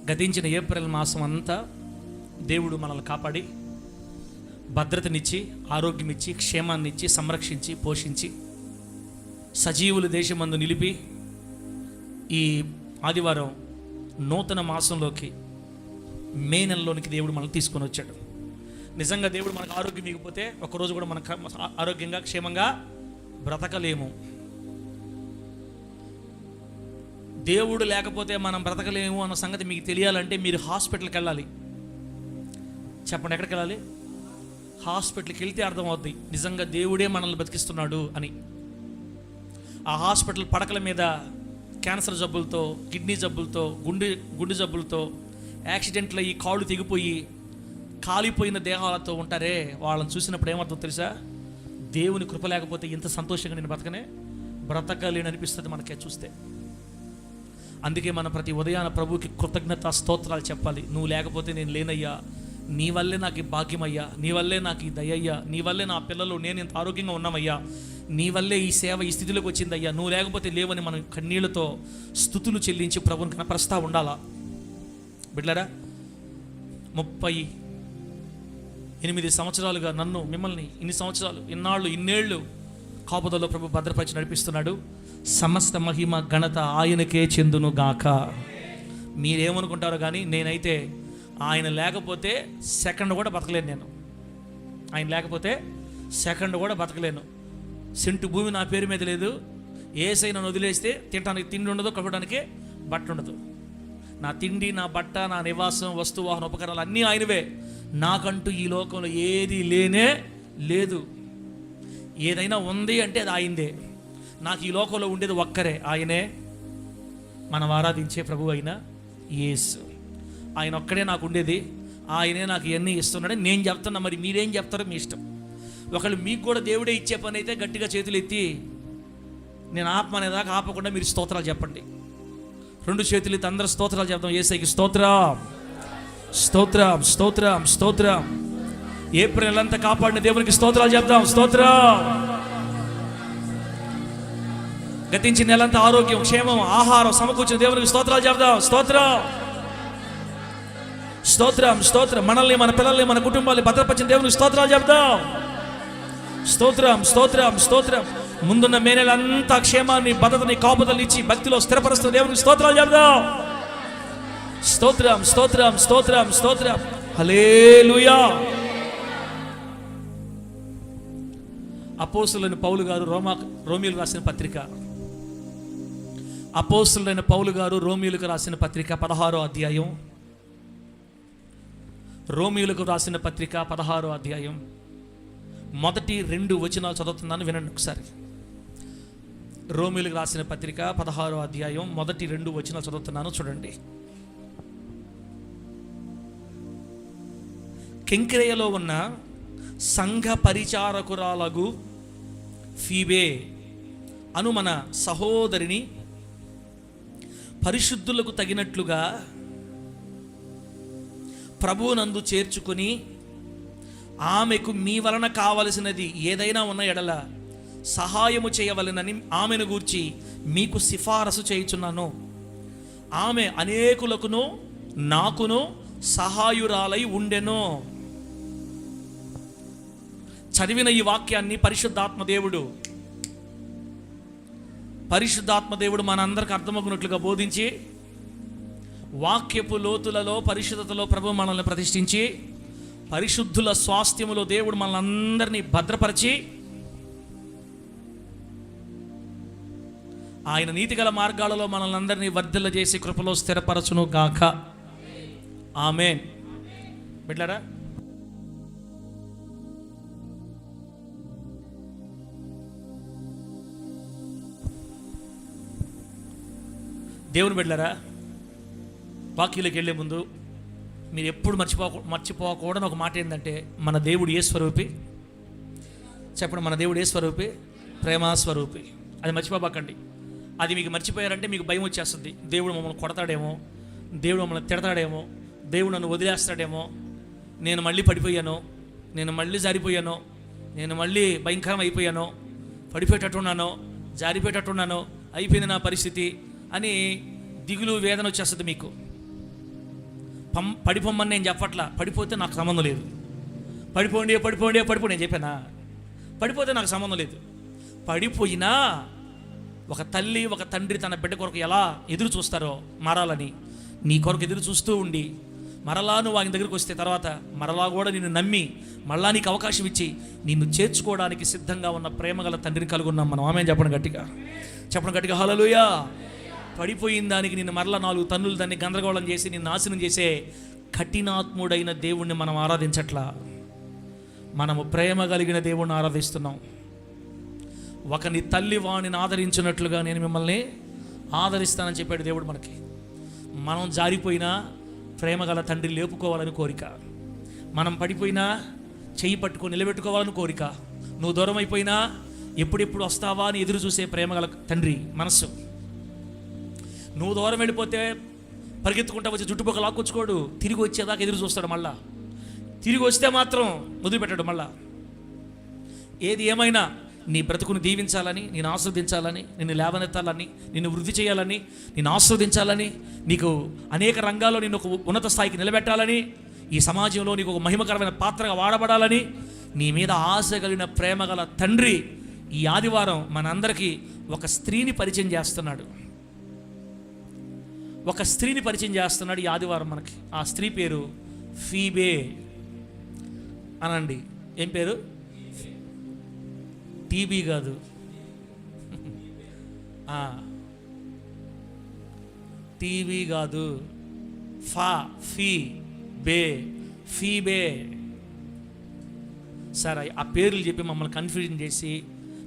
గతించిన ఏప్రిల్ మాసం అంతా దేవుడు మనల్ని కాపాడి భద్రతనిచ్చి, ఆరోగ్యమిచ్చి, క్షేమాన్నిచ్చి, సంరక్షించి, పోషించి, సజీవుల దేశమందు నిలిపి ఈ ఆదివారం నూతన మాసంలోకి, మే నెలలోనికి దేవుడు మనల్ని తీసుకొని వచ్చాడు. నిజంగా దేవుడు మనకు ఆరోగ్యం ఇవ్వకపోతే ఒకరోజు కూడా మనకు ఆరోగ్యంగా క్షేమంగా బ్రతకలేము. దేవుడు లేకపోతే మనం బ్రతకలేము అన్న సంగతి మీకు తెలియాలంటే మీరు హాస్పిటల్కి వెళ్ళాలి. చెప్పండి, ఎక్కడికి వెళ్ళాలి? హాస్పిటల్కి వెళ్తే అర్థమవుద్ది నిజంగా దేవుడే మనల్ని బతికిస్తున్నాడు అని. ఆ హాస్పిటల్ పడకల మీద క్యాన్సర్ జబ్బులతో, కిడ్నీ జబ్బులతో, గుండె జబ్బులతో, యాక్సిడెంట్లు అయ్యి కాళ్ళు తెగిపోయి కాలిపోయిన దేహాలతో ఉంటారే, వాళ్ళని చూసినప్పుడు ఏమర్థం తెలుసా? దేవుని కృప లేకపోతే ఇంత సంతోషంగా నేను బ్రతకలేని అనిపిస్తుంది మనకే చూస్తే. అందుకే మనం ప్రతి ఉదయాన ప్రభువుకి కృతజ్ఞత స్తోత్రాలు చెప్పాలి. నువ్వు లేకపోతే నేను లేనయ్యా, నీ వల్లే నాకు ఈ భాగ్యమయ్యా, నీ వల్లే నాకు ఈ దయ్యయ్యా, నీ వల్లే నా పిల్లలు నేను ఇంత ఆరోగ్యంగా ఉన్నామయ్యా, నీ వల్లే ఈ సేవ ఈ స్థితిలోకి వచ్చిందయ్యా, నువ్వు లేకపోతే లేవని మనం కన్నీళ్లతో స్తుతులు చెల్లించి ప్రభువుని కనపరుస్తా ఉండాలా. బిడ్డలారా, 38 సంవత్సరాలుగా నన్ను, మిమ్మల్ని ఇన్ని సంవత్సరాలు, ఇన్నేళ్ళు కాపుదల్లో ప్రభు భద్రపరిచి నడిపిస్తున్నాడు. సమస్త మహిమ ఘనత ఆయనకే చెందును గాక. మీరేమనుకుంటారో కానీ నేనైతే ఆయన లేకపోతే సెకండ్ కూడా బతకలేను. నేను ఆయన లేకపోతే సెకండ్ కూడా బతకలేను. సెంటు భూమి నా పేరు మీద లేదు. ఏసై నన్ను వదిలేస్తే తినడానికి తిండి ఉండదు, కప్పడానికి బట్ట ఉండదు. నా తిండి, నా బట్ట, నా నివాసం, వస్తు వాహన ఉపకరణాలు అన్నీ ఆయనవే. నాకంటూ ఈ లోకంలో ఏది లేనే లేదు. ఏదైనా ఉంది అంటే అది ఆయనదే. నాకు ఈ లోకంలో ఉండేది ఒక్కరే, ఆయనే మనం ఆరాధించే ప్రభు అయిన యేసు. ఆయన ఒక్కడే నాకు ఉండేది, ఆయనే నాకు ఇవన్నీ ఇస్తున్నాడని నేను చెప్తున్నా. మరి మీరేం చెప్తారో మీ ఇష్టం. ఒకళ్ళు మీకు కూడా దేవుడే ఇచ్చే పని అయితే గట్టిగా చేతులు ఎత్తి నేను ఆపమనేదాకా ఆపకుండా మీరు స్తోత్రాలు చెప్పండి. 2 చేతులు ఎత్తి అందరూ స్తోత్రాలు చెప్తాం. యేసయ్యకి స్తోత్రం, స్తోత్రం, స్తోత్రం, స్తోత్రం. ఏప్రిల్ నెలంతా కాపాడిన దేవునికి స్తోత్రాలు చెప్తాం. స్తోత్రం. గతించిన నెలంతా ఆరోగ్యం, క్షేమం, ఆహారం సమకూర్చిన దేవునికి స్తోత్రాలు చెప్దాం. స్తోత్రం, స్తోత్రం, స్తోత్రం. మనల్ని, మన పిల్లల్ని, మన కుటుంబాన్ని భద్రపరిచిన దేవునికి స్తోత్రాలు చెప్దాం. స్తోత్రం, స్తోత్రం, స్తోత్రం. ముందున్న మే నెలంతా క్షేమాన్ని, భద్రతని, కాపుదలు ఇచ్చి భక్తిలో స్థిరపరుస్తున్న దేవునికి స్తోత్రాలు చెప్దాం. స్తోత్రం, స్తోత్రం, స్తోత్రం, స్తోత్రం. హల్లెలూయా. అపోస్తలుడైన పౌలు గారు రోమీయులకు రాసిన పత్రిక, అపోస్తలుడైన పౌలు గారు రోమీయులకు రాసిన పత్రిక 16వ అధ్యాయం, రోమీయులకు రాసిన పత్రిక 16వ అధ్యాయం మొదటి 2 వచనాలు చదువుతున్నాను, వినండి ఒకసారి. రోమీయులకు రాసిన పత్రిక 16వ అధ్యాయం మొదటి 2 వచనాలు చదువుతున్నాను, చూడండి. కెంక్రేయలో ఉన్న సంఘ పరిచారకురాలగు ఫీబే అను మన సహోదరిని పరిశుద్ధులకు తగినట్లుగా ప్రభువునందు చేర్చుకొని ఆమెకు మీ వలన కావలసినది ఏదైనా ఉన్న ఎడల సహాయము చేయవలెనని ఆమెను గూర్చి మీకు సిఫారసు చేయుచున్నాను. ఆమె అనేకులకును నాకును సహాయురాలై ఉండెను. చదివిన ఈ వాక్యాన్ని పరిశుద్ధాత్మ దేవుడు మనందరికి అర్థమవునట్లుగా బోధించి, వాక్యపు లోతులలో, పరిశుద్ధతలో ప్రభు మనల్ని ప్రతిష్ఠించి, పరిశుద్ధుల స్వాస్థ్యములో దేవుడు మనల్ని అందరినీ భద్రపరిచి, ఆయన నీతిగల మార్గాలలో మనల్ని అందరినీ వర్ధిల్ల చేసి కృపలో స్థిరపరచును గాక. ఆమేన్. బిడ్డలారా, దేవుని బిడ్డలారా, వాక్యంలోకి వెళ్ళే ముందు మీరు ఎప్పుడు మర్చిపోకూడని ఒక మాట ఏంటంటే, మన దేవుడు ఏ స్వరూపి? చెప్పండి, మన దేవుడు ఏ స్వరూపి? ప్రేమస్వరూపి. అది మర్చిపోబాకండి. అది మీకు మర్చిపోయారంటే మీకు భయం వచ్చేస్తుంది. దేవుడు మమ్మల్ని కొడతాడేమో, దేవుడు మమ్మల్ని తిడతాడేమో, దేవుడు నన్ను వదిలేస్తాడేమో, నేను మళ్ళీ పడిపోయాను, నేను మళ్ళీ జారిపోయాను, నేను మళ్ళీ భయంకరం అయిపోయాను, పడిపోయేటట్టున్నాను, జారిపోయేటట్టున్నాను, అయిపోయింది నా పరిస్థితి అని దిగులు, వేదన వచ్చేస్తుంది మీకు. పడిపోమని నేను చెప్పట్లా, పడిపోతే నాకు సంబంధం లేదు. పడిపోండి నేను చెప్పానా? పడిపోతే నాకు సంబంధం లేదు. పడిపోయినా ఒక తల్లి ఒక తండ్రి తన బిడ్డ కొరకు ఎలా ఎదురు చూస్తారో మారాలని, నీ కొరకు ఎదురు చూస్తూ ఉండి మరలా నువ్వు ఆయన దగ్గరికి వస్తే తర్వాత మరలా కూడా నిన్ను నమ్మి మళ్ళా నీకు అవకాశం ఇచ్చి నిన్ను చేర్చుకోవడానికి సిద్ధంగా ఉన్న ప్రేమగల తండ్రిని కలుగున్నాం మనం. ఆమె చెప్పడం గట్టిగా హల్లెలూయా. పడిపోయిన దానికి నిన్ను మరలా 4 తన్నులు దాన్ని గందరగోళం చేసి నిన్ను నాశనం చేసే కఠినాత్ముడైన దేవుణ్ణి మనం ఆరాధించట్లా. మనము ప్రేమ కలిగిన దేవుణ్ణి ఆరాధిస్తున్నాం. ఒకని తల్లి వాణిని ఆదరించినట్లుగా నేను మిమ్మల్ని ఆదరిస్తానని చెప్పాడు దేవుడు మనకి. మనం జారిపోయినా ప్రేమ గల తండ్రి లేపుకోవాలని కోరిక, మనం పడిపోయినా చెయ్యి పట్టుకొని నిలబెట్టుకోవాలని కోరిక, నువ్వు దూరం అయిపోయినా ఎప్పుడెప్పుడు వస్తావా అని ఎదురు చూసే ప్రేమ గల తండ్రి మనస్సు. నువ్వు దూరం వెళ్ళిపోతే పరిగెత్తుకుంటా వచ్చి జుట్టుపక్క లాక్కొచ్చుకోడు, తిరిగి వచ్చేదాకా ఎదురు చూస్తాడు. మళ్ళా తిరిగి వస్తే మాత్రం వదిలిపెట్టాడు. మళ్ళా ఏది ఏమైనా నీ బ్రతుకును దీవించాలని, నేను ఆస్వాదించాలని, నిన్ను లేవనెత్తాలని, నిన్ను వృద్ధి చేయాలని, నిన్ను ఆస్వాదించాలని, నీకు అనేక రంగాల్లో నిన్ను ఒక ఉన్నత స్థాయికి నిలబెట్టాలని, ఈ సమాజంలో నీకు ఒక మహిమకరమైన పాత్రగా వాడబడాలని నీ మీద ఆశ కలిగిన ప్రేమగల తండ్రి ఈ ఆదివారం మనందరికీ ఒక స్త్రీని పరిచయం చేస్తున్నాడు. ఈ ఆదివారం మనకి. ఆ స్త్రీ పేరు ఫీబే అనండి. ఏం పేరు? టీబీ కాదు, టీవీ కాదు, ఫీబే. సార్ ఆ పేర్లు చెప్పి మమ్మల్ని కన్ఫ్యూజన్ చేసి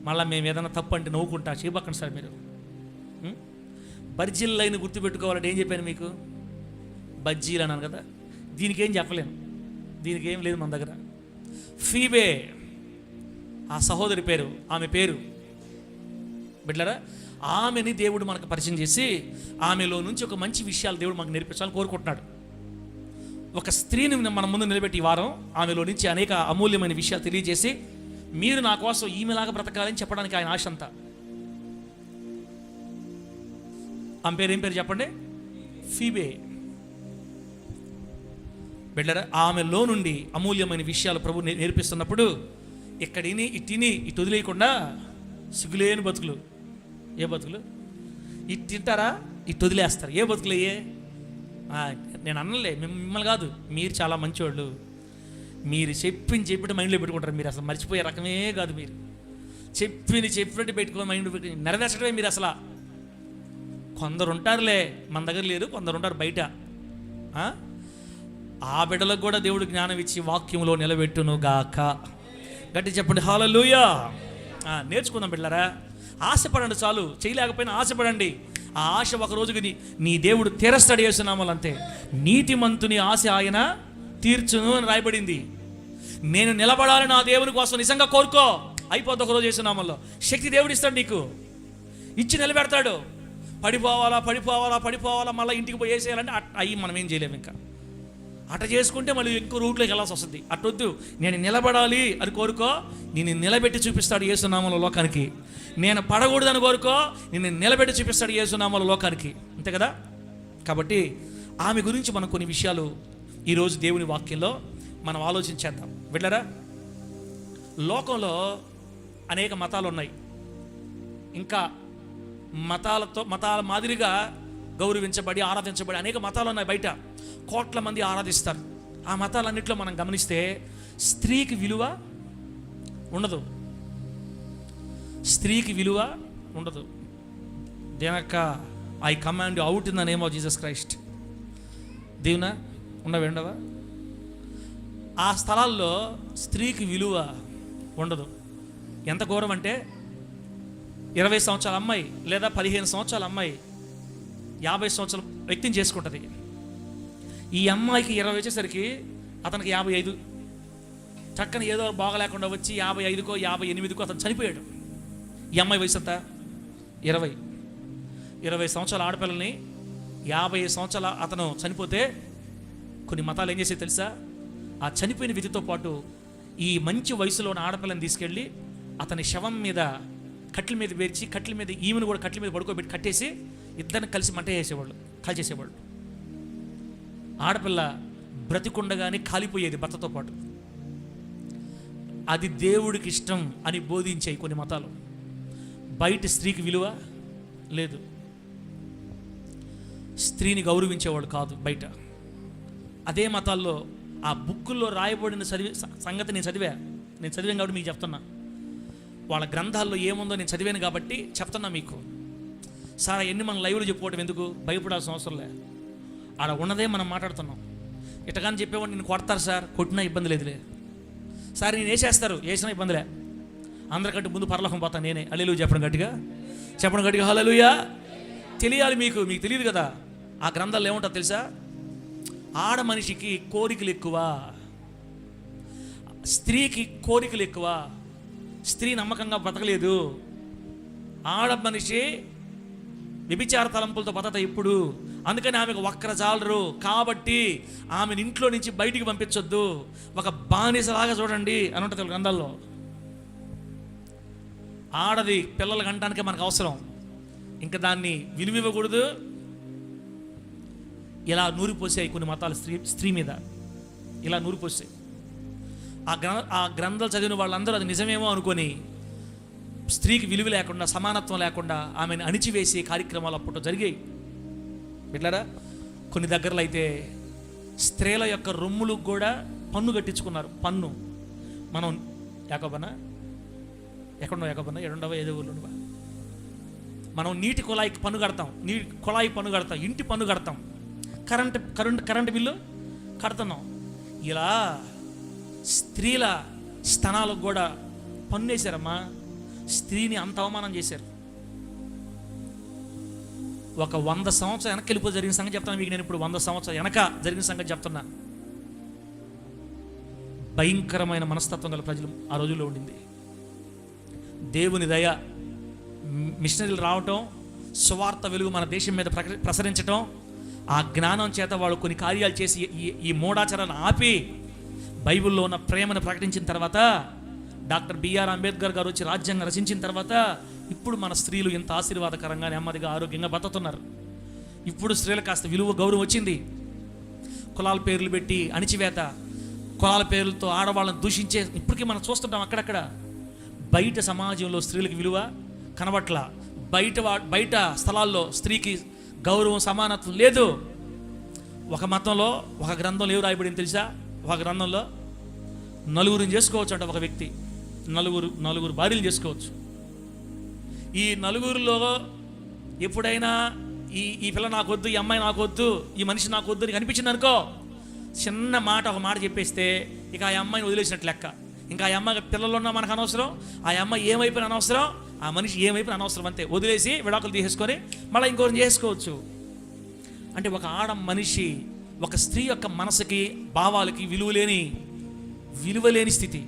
మళ్ళీ మేము ఏదైనా తప్పు అంటే నవ్వుకుంటా చెప్పకండి సార్. మీరు బజ్జీల లైన్ గుర్తుపెట్టుకోవాలంటే ఏం చెప్పాను మీకు? బజ్జీలు అన్నాను కదా. దీనికి ఏం చెప్పలేను, దీనికి ఏం లేదు మన దగ్గర. ఫీబే ఆ సహోదరి పేరు, ఆమె పేరు. బిడ్డలారా, ఆమెని దేవుడు మనకు పరిచయం చేసి ఆమెలో నుంచి ఒక మంచి విషయాలు దేవుడు మనకు నేర్పించాలని కోరుకుంటున్నాడు. ఒక స్త్రీని మన ముందు నిలబెట్టి ఈ వారం ఆమెలో నుంచి అనేక అమూల్యమైన విషయాలు తెలియజేసి మీరు నా కోసం ఈమెలాగా బ్రతకాలని చెప్పడానికి ఆయన ఆశ అంతా. ఆమె పేరు ఏం పేరు చెప్పండి? ఫీబే. బిడ్డలారా, ఆమెలో నుండి అమూల్యమైన విషయాలు ప్రభు నేర్పిస్తున్నప్పుడు ఇక్కడిని ఇటు వదిలేయకుండా సిగ్గులేని బతుకులు. ఏ బతుకులు? ఇటు తింటారా, ఇటు వదిలేస్తారు. ఏ బతుకులయ్యే? నేను అన్నలే, మిమ్మల్ని కాదు, మీరు చాలా మంచివాళ్ళు. మీరు చెప్పినట్టు మైండ్లో పెట్టుకుంటారు. మీరు అసలు మర్చిపోయే రకమే కాదు. మీరు చెప్పినట్టు పెట్టుకుని మైండ్ పెట్టి నెరవేర్చడమే మీరు అసలు. కొందరు ఉంటారులే, మన దగ్గర లేదు, కొందరు ఉంటారు బయట. ఆ బిడ్డలకు కూడా దేవుడు జ్ఞానం ఇచ్చి వాక్యంలో నిలబెట్టును గాక. గట్టి చెప్పండి హల్లెలూయా. నేర్చుకుందాం బిడ్డలారా. ఆశపడండి చాలు, చేయలేకపోయినా ఆశపడండి. ఆ ఆశ ఒక రోజుకి నీ దేవుడు తీరస్తాడు. యేసునామములో అంతే. నీతిమంతుని ఆశ ఆయన తీర్చును అని రాయబడింది. నేను నిలబడాలి నా దేవుని కోసం నిజంగా కోరుకో, అయిపోద్ది ఒక రోజు. యేసునామములో శక్తి దేవుడు ఇస్తాడు, నీకు ఇచ్చి నిలబెడతాడు. పడిపోవాలా మళ్ళీ ఇంటికి పోయి వేసేయాలంటే అయ్యి మనం ఏం చేయలేము. ఇంకా అట్ట చేసుకుంటే మళ్ళీ ఇంకో రూట్లోకి వెళ్ళాల్సి వస్తుంది. అట్టొద్దు, నేను నిలబడాలి అని కోరుకో, నేను నిలబెట్టి చూపిస్తాడు యేసునామములో లోకానికి. నేను పడకూడదని కోరుకో, నేను నిలబెట్టి చూపిస్తాడు యేసునామములో లోకానికి. అంతే కదా. కాబట్టి ఆమె గురించి మనం కొన్ని విషయాలు ఈరోజు దేవుని వాక్యంలో మనం ఆలోచించేద్దాం. వెళ్ళరా, లోకంలో అనేక మతాలు ఉన్నాయి. ఇంకా మతాల మాదిరిగా గౌరవించబడి ఆరాధించబడి అనేక మతాలు ఉన్నాయి బయట. కోట్ల మంది ఆరాధిస్తారు. ఆ మతాలన్నింటిలో మనం గమనిస్తే స్త్రీకి విలువ ఉండదు. దేనక్క I command out in the name of Jesus Christ. దేవునా ఉండవా? ఆ స్థలాల్లో స్త్రీకి విలువ ఉండదు. ఎంత ఘోరం అంటే 20 సంవత్సరాల అమ్మాయి లేదా 15 సంవత్సరాల అమ్మాయి 50 సంవత్సరాల వ్యక్తిని చేసుకుంటుంది. ఈ అమ్మాయికి 20 వచ్చేసరికి అతనికి 55. చక్కని ఏదో బాగలేకుండా వచ్చి 55కో 58కో అతను చనిపోయాడు. ఈ అమ్మాయి వయసు అంతా 20 సంవత్సరాల ఆడపిల్లని 50 సంవత్సరాల అతను చనిపోతే కొన్ని మతాలు ఏం చేసే తెలుసా? ఆ చనిపోయిన వ్యక్తితో పాటు ఈ మంచి వయసులో ఉన్న ఆడపిల్లని తీసుకెళ్ళి అతని శవం మీద కట్ల మీద వేర్చి కట్ల మీద ఈమెను కూడా కట్ల మీద పడుకోబెట్టి కట్టేసి ఇద్దరిని కలిసి మంట చేసేవాళ్ళు, కాల్చేసేవాళ్ళు. ఆడపిల్ల బ్రతికుండగానే కాలిపోయేది భర్తతో పాటు. అది దేవుడికి ఇష్టం అని బోధించాయి కొన్ని మతాలు. బయట స్త్రీకి విలువ లేదు, స్త్రీని గౌరవించేవాడు కాదు బయట. అదే మతాల్లో ఆ బుక్కుల్లో రాయబడిన సంగతి నేను చదివాను కాబట్టి మీకు చెప్తున్నా. వాళ్ళ గ్రంథాల్లో ఏముందో నేను చదివాను కాబట్టి చెప్తున్నా మీకు. సార్ ఎన్ని మనం లైవ్లో చెప్పుకోవటం ఎందుకు, భయపడాల్సిన అవసరం లే, ఆడ ఉన్నదే మనం మాట్లాడుతున్నాం. ఇటగాని చెప్పేవాడు నేను కొడతారు సార్, కొట్టినా ఇబ్బంది లేదులే సార్, నేను వేసేస్తారు, వేసినా ఇబ్బందిలే, అందరికంటే ముందు పరలోకం పోతాను నేనే. హల్లెలూయా చెప్పడం గట్టిగా హల్లెలూయా. తెలియాలి మీకు తెలియదు కదా. ఆ గ్రంథాల్లో ఏముంటుందో తెలుసా? ఆడ మనిషికి కోరికలు ఎక్కువ, స్త్రీకి కోరికలు ఎక్కువ. స్త్రీ నమ్మకంగా బ్రతకలేదు, ఆడ మనిషి వ్యభిచార తలంపులతో బతత ఇప్పుడు. అందుకని ఆమెకు వక్ర జాలరు కాబట్టి ఆమెను ఇంట్లో నుంచి బయటికి పంపించొద్దు, ఒక బానిసలాగా చూడండి అని ఉంటుంది గ్రంథాల్లో. ఆడది పిల్లలు కంటానికే మనకు అవసరం, ఇంకా దాన్ని విలువివ్వకూడదు. ఇలా నూరిపోసాయి కొన్ని మతాలు స్త్రీ మీద, ఇలా నూరిపోసాయి. ఆ గ్రంథాలు చదివిన వాళ్ళందరూ అది నిజమేమో అనుకొని స్త్రీకి విలువ లేకుండా, సమానత్వం లేకుండా ఆమెను అణిచివేసే కార్యక్రమాలు అప్పట్లో జరిగాయి. బిడ్డలారా, కొన్ని దగ్గరలో అయితే స్త్రీల యొక్క రొమ్ములకు కూడా పన్ను కట్టించుకున్నారు. పన్ను మనం యాకోబన్నా ఎక్కడుండవా ఏదో ఊళ్ళో మనం నీటి కుళాయికి పన్ను కడతాం, కుళాయి పన్ను కడతాం, ఇంటి పన్ను కడతాం, కరెంటు బిల్లు కడుతున్నాం. ఇలా స్త్రీల స్థనాలకు కూడా పన్ను వేశారమ్మా. స్త్రీని అంత అవమానం చేశారు. ఒక 100 సంవత్సరాలు వెనక్కి వెళ్ళిపోయి జరిగిన సంగతి చెప్తాను మీకు. నేను ఇప్పుడు 100 సంవత్సరాలు వెనక జరిగిన సంగతి చెప్తున్నా. భయంకరమైన మనస్తత్వం గల ప్రజలు ఆ రోజుల్లో ఉండింది. దేవుని దయ, మిషనరీలు రావటం, సువార్త వెలుగు మన దేశం మీద ప్రసరించటం, ఆ జ్ఞానం చేత వాళ్ళు కొన్ని కార్యాలు చేసి ఈ మూఢాచారాన్ని ఆపి బైబిల్లో ఉన్న ప్రేమను ప్రకటించిన తర్వాత, డాక్టర్ బిఆర్ అంబేద్కర్ గారు వచ్చి రాజ్యాంగం రచించిన తర్వాత ఇప్పుడు మన స్త్రీలు ఇంత ఆశీర్వాదకరంగా, నెమ్మదిగా, ఆరోగ్యంగా బతుకుతున్నారు. ఇప్పుడు స్త్రీలకు కాస్త విలువ, గౌరవం వచ్చింది. కులాల పేర్లు పెట్టి అణిచివేత, కులాల పేర్లతో ఆడవాళ్ళని దూషించే ఇప్పటికీ మనం చూస్తుంటాం అక్కడక్కడ. బయట సమాజంలో స్త్రీలకు విలువ కనబట్ల, బయట స్థలాల్లో స్త్రీకి గౌరవం, సమానత్వం లేదు. ఒక మతంలో, ఒక గ్రంథంలో ఏం రాయబడింది తెలుసా? ఒక గ్రంథంలో 4 చేసుకోవచ్చు అంట ఒక వ్యక్తి, 4 భార్యలు చేసుకోవచ్చు. ఈ 4లో ఎప్పుడైనా ఈ పిల్ల నాకు వద్దు, ఈ అమ్మాయి నాకు వద్దు, ఈ మనిషి నాకు వద్దు అని కనిపించింది అనుకో, చిన్న మాట, ఒక మాట చెప్పేస్తే ఇక ఆ అమ్మాయిని వదిలేసినట్టు లెక్క. ఇంకా ఆ అమ్మాయి పిల్లలు ఉన్నా మనకు అనవసరం, ఆ అమ్మాయి ఏమైపోయినా అనవసరం, ఆ మనిషి ఏమైపోయినా అనవసరం, అంతే. వదిలేసి విడాకులు తీసేసుకొని మళ్ళీ ఇంకోరిని చేసుకోవచ్చు. అంటే ఒక ఆడ మనిషి, ఒక స్త్రీ యొక్క మనసుకి, భావాలకి విలువలేని స్థితి.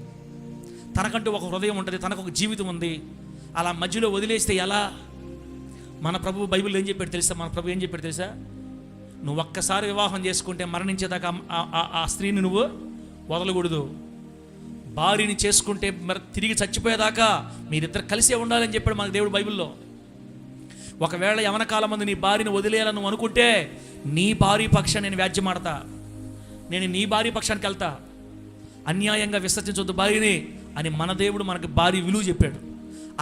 తనకంటూ ఒక హృదయం ఉంటుంది, తనకు ఒక జీవితం ఉంది. అలా మధ్యలో వదిలేస్తే ఎలా? మన ప్రభు బైబిల్లో ఏం చెప్పాడు తెలుసా? మన ప్రభు ఏం చెప్పాడు తెలుసా? నువ్వు ఒక్కసారి వివాహం చేసుకుంటే మరణించేదాకా ఆ స్త్రీని నువ్వు వదలకూడదు. భార్యని చేసుకుంటే మరి తిరిగి చచ్చిపోయేదాకా మీరిద్దరు కలిసే ఉండాలని చెప్పాడు మన దేవుడు బైబిల్లో. ఒకవేళ యవన కాలం మంది నీ భార్యని వదిలేయాలని నువ్వు అనుకుంటే, నీ భార్య పక్షాన్ని నేను వ్యాజ్యమాడతా, నేను నీ భార్య పక్షానికి వెళ్తా, అన్యాయంగా విసర్జించొద్దు భార్యని అని మన దేవుడు మనకి భార్య విలువ చెప్పాడు.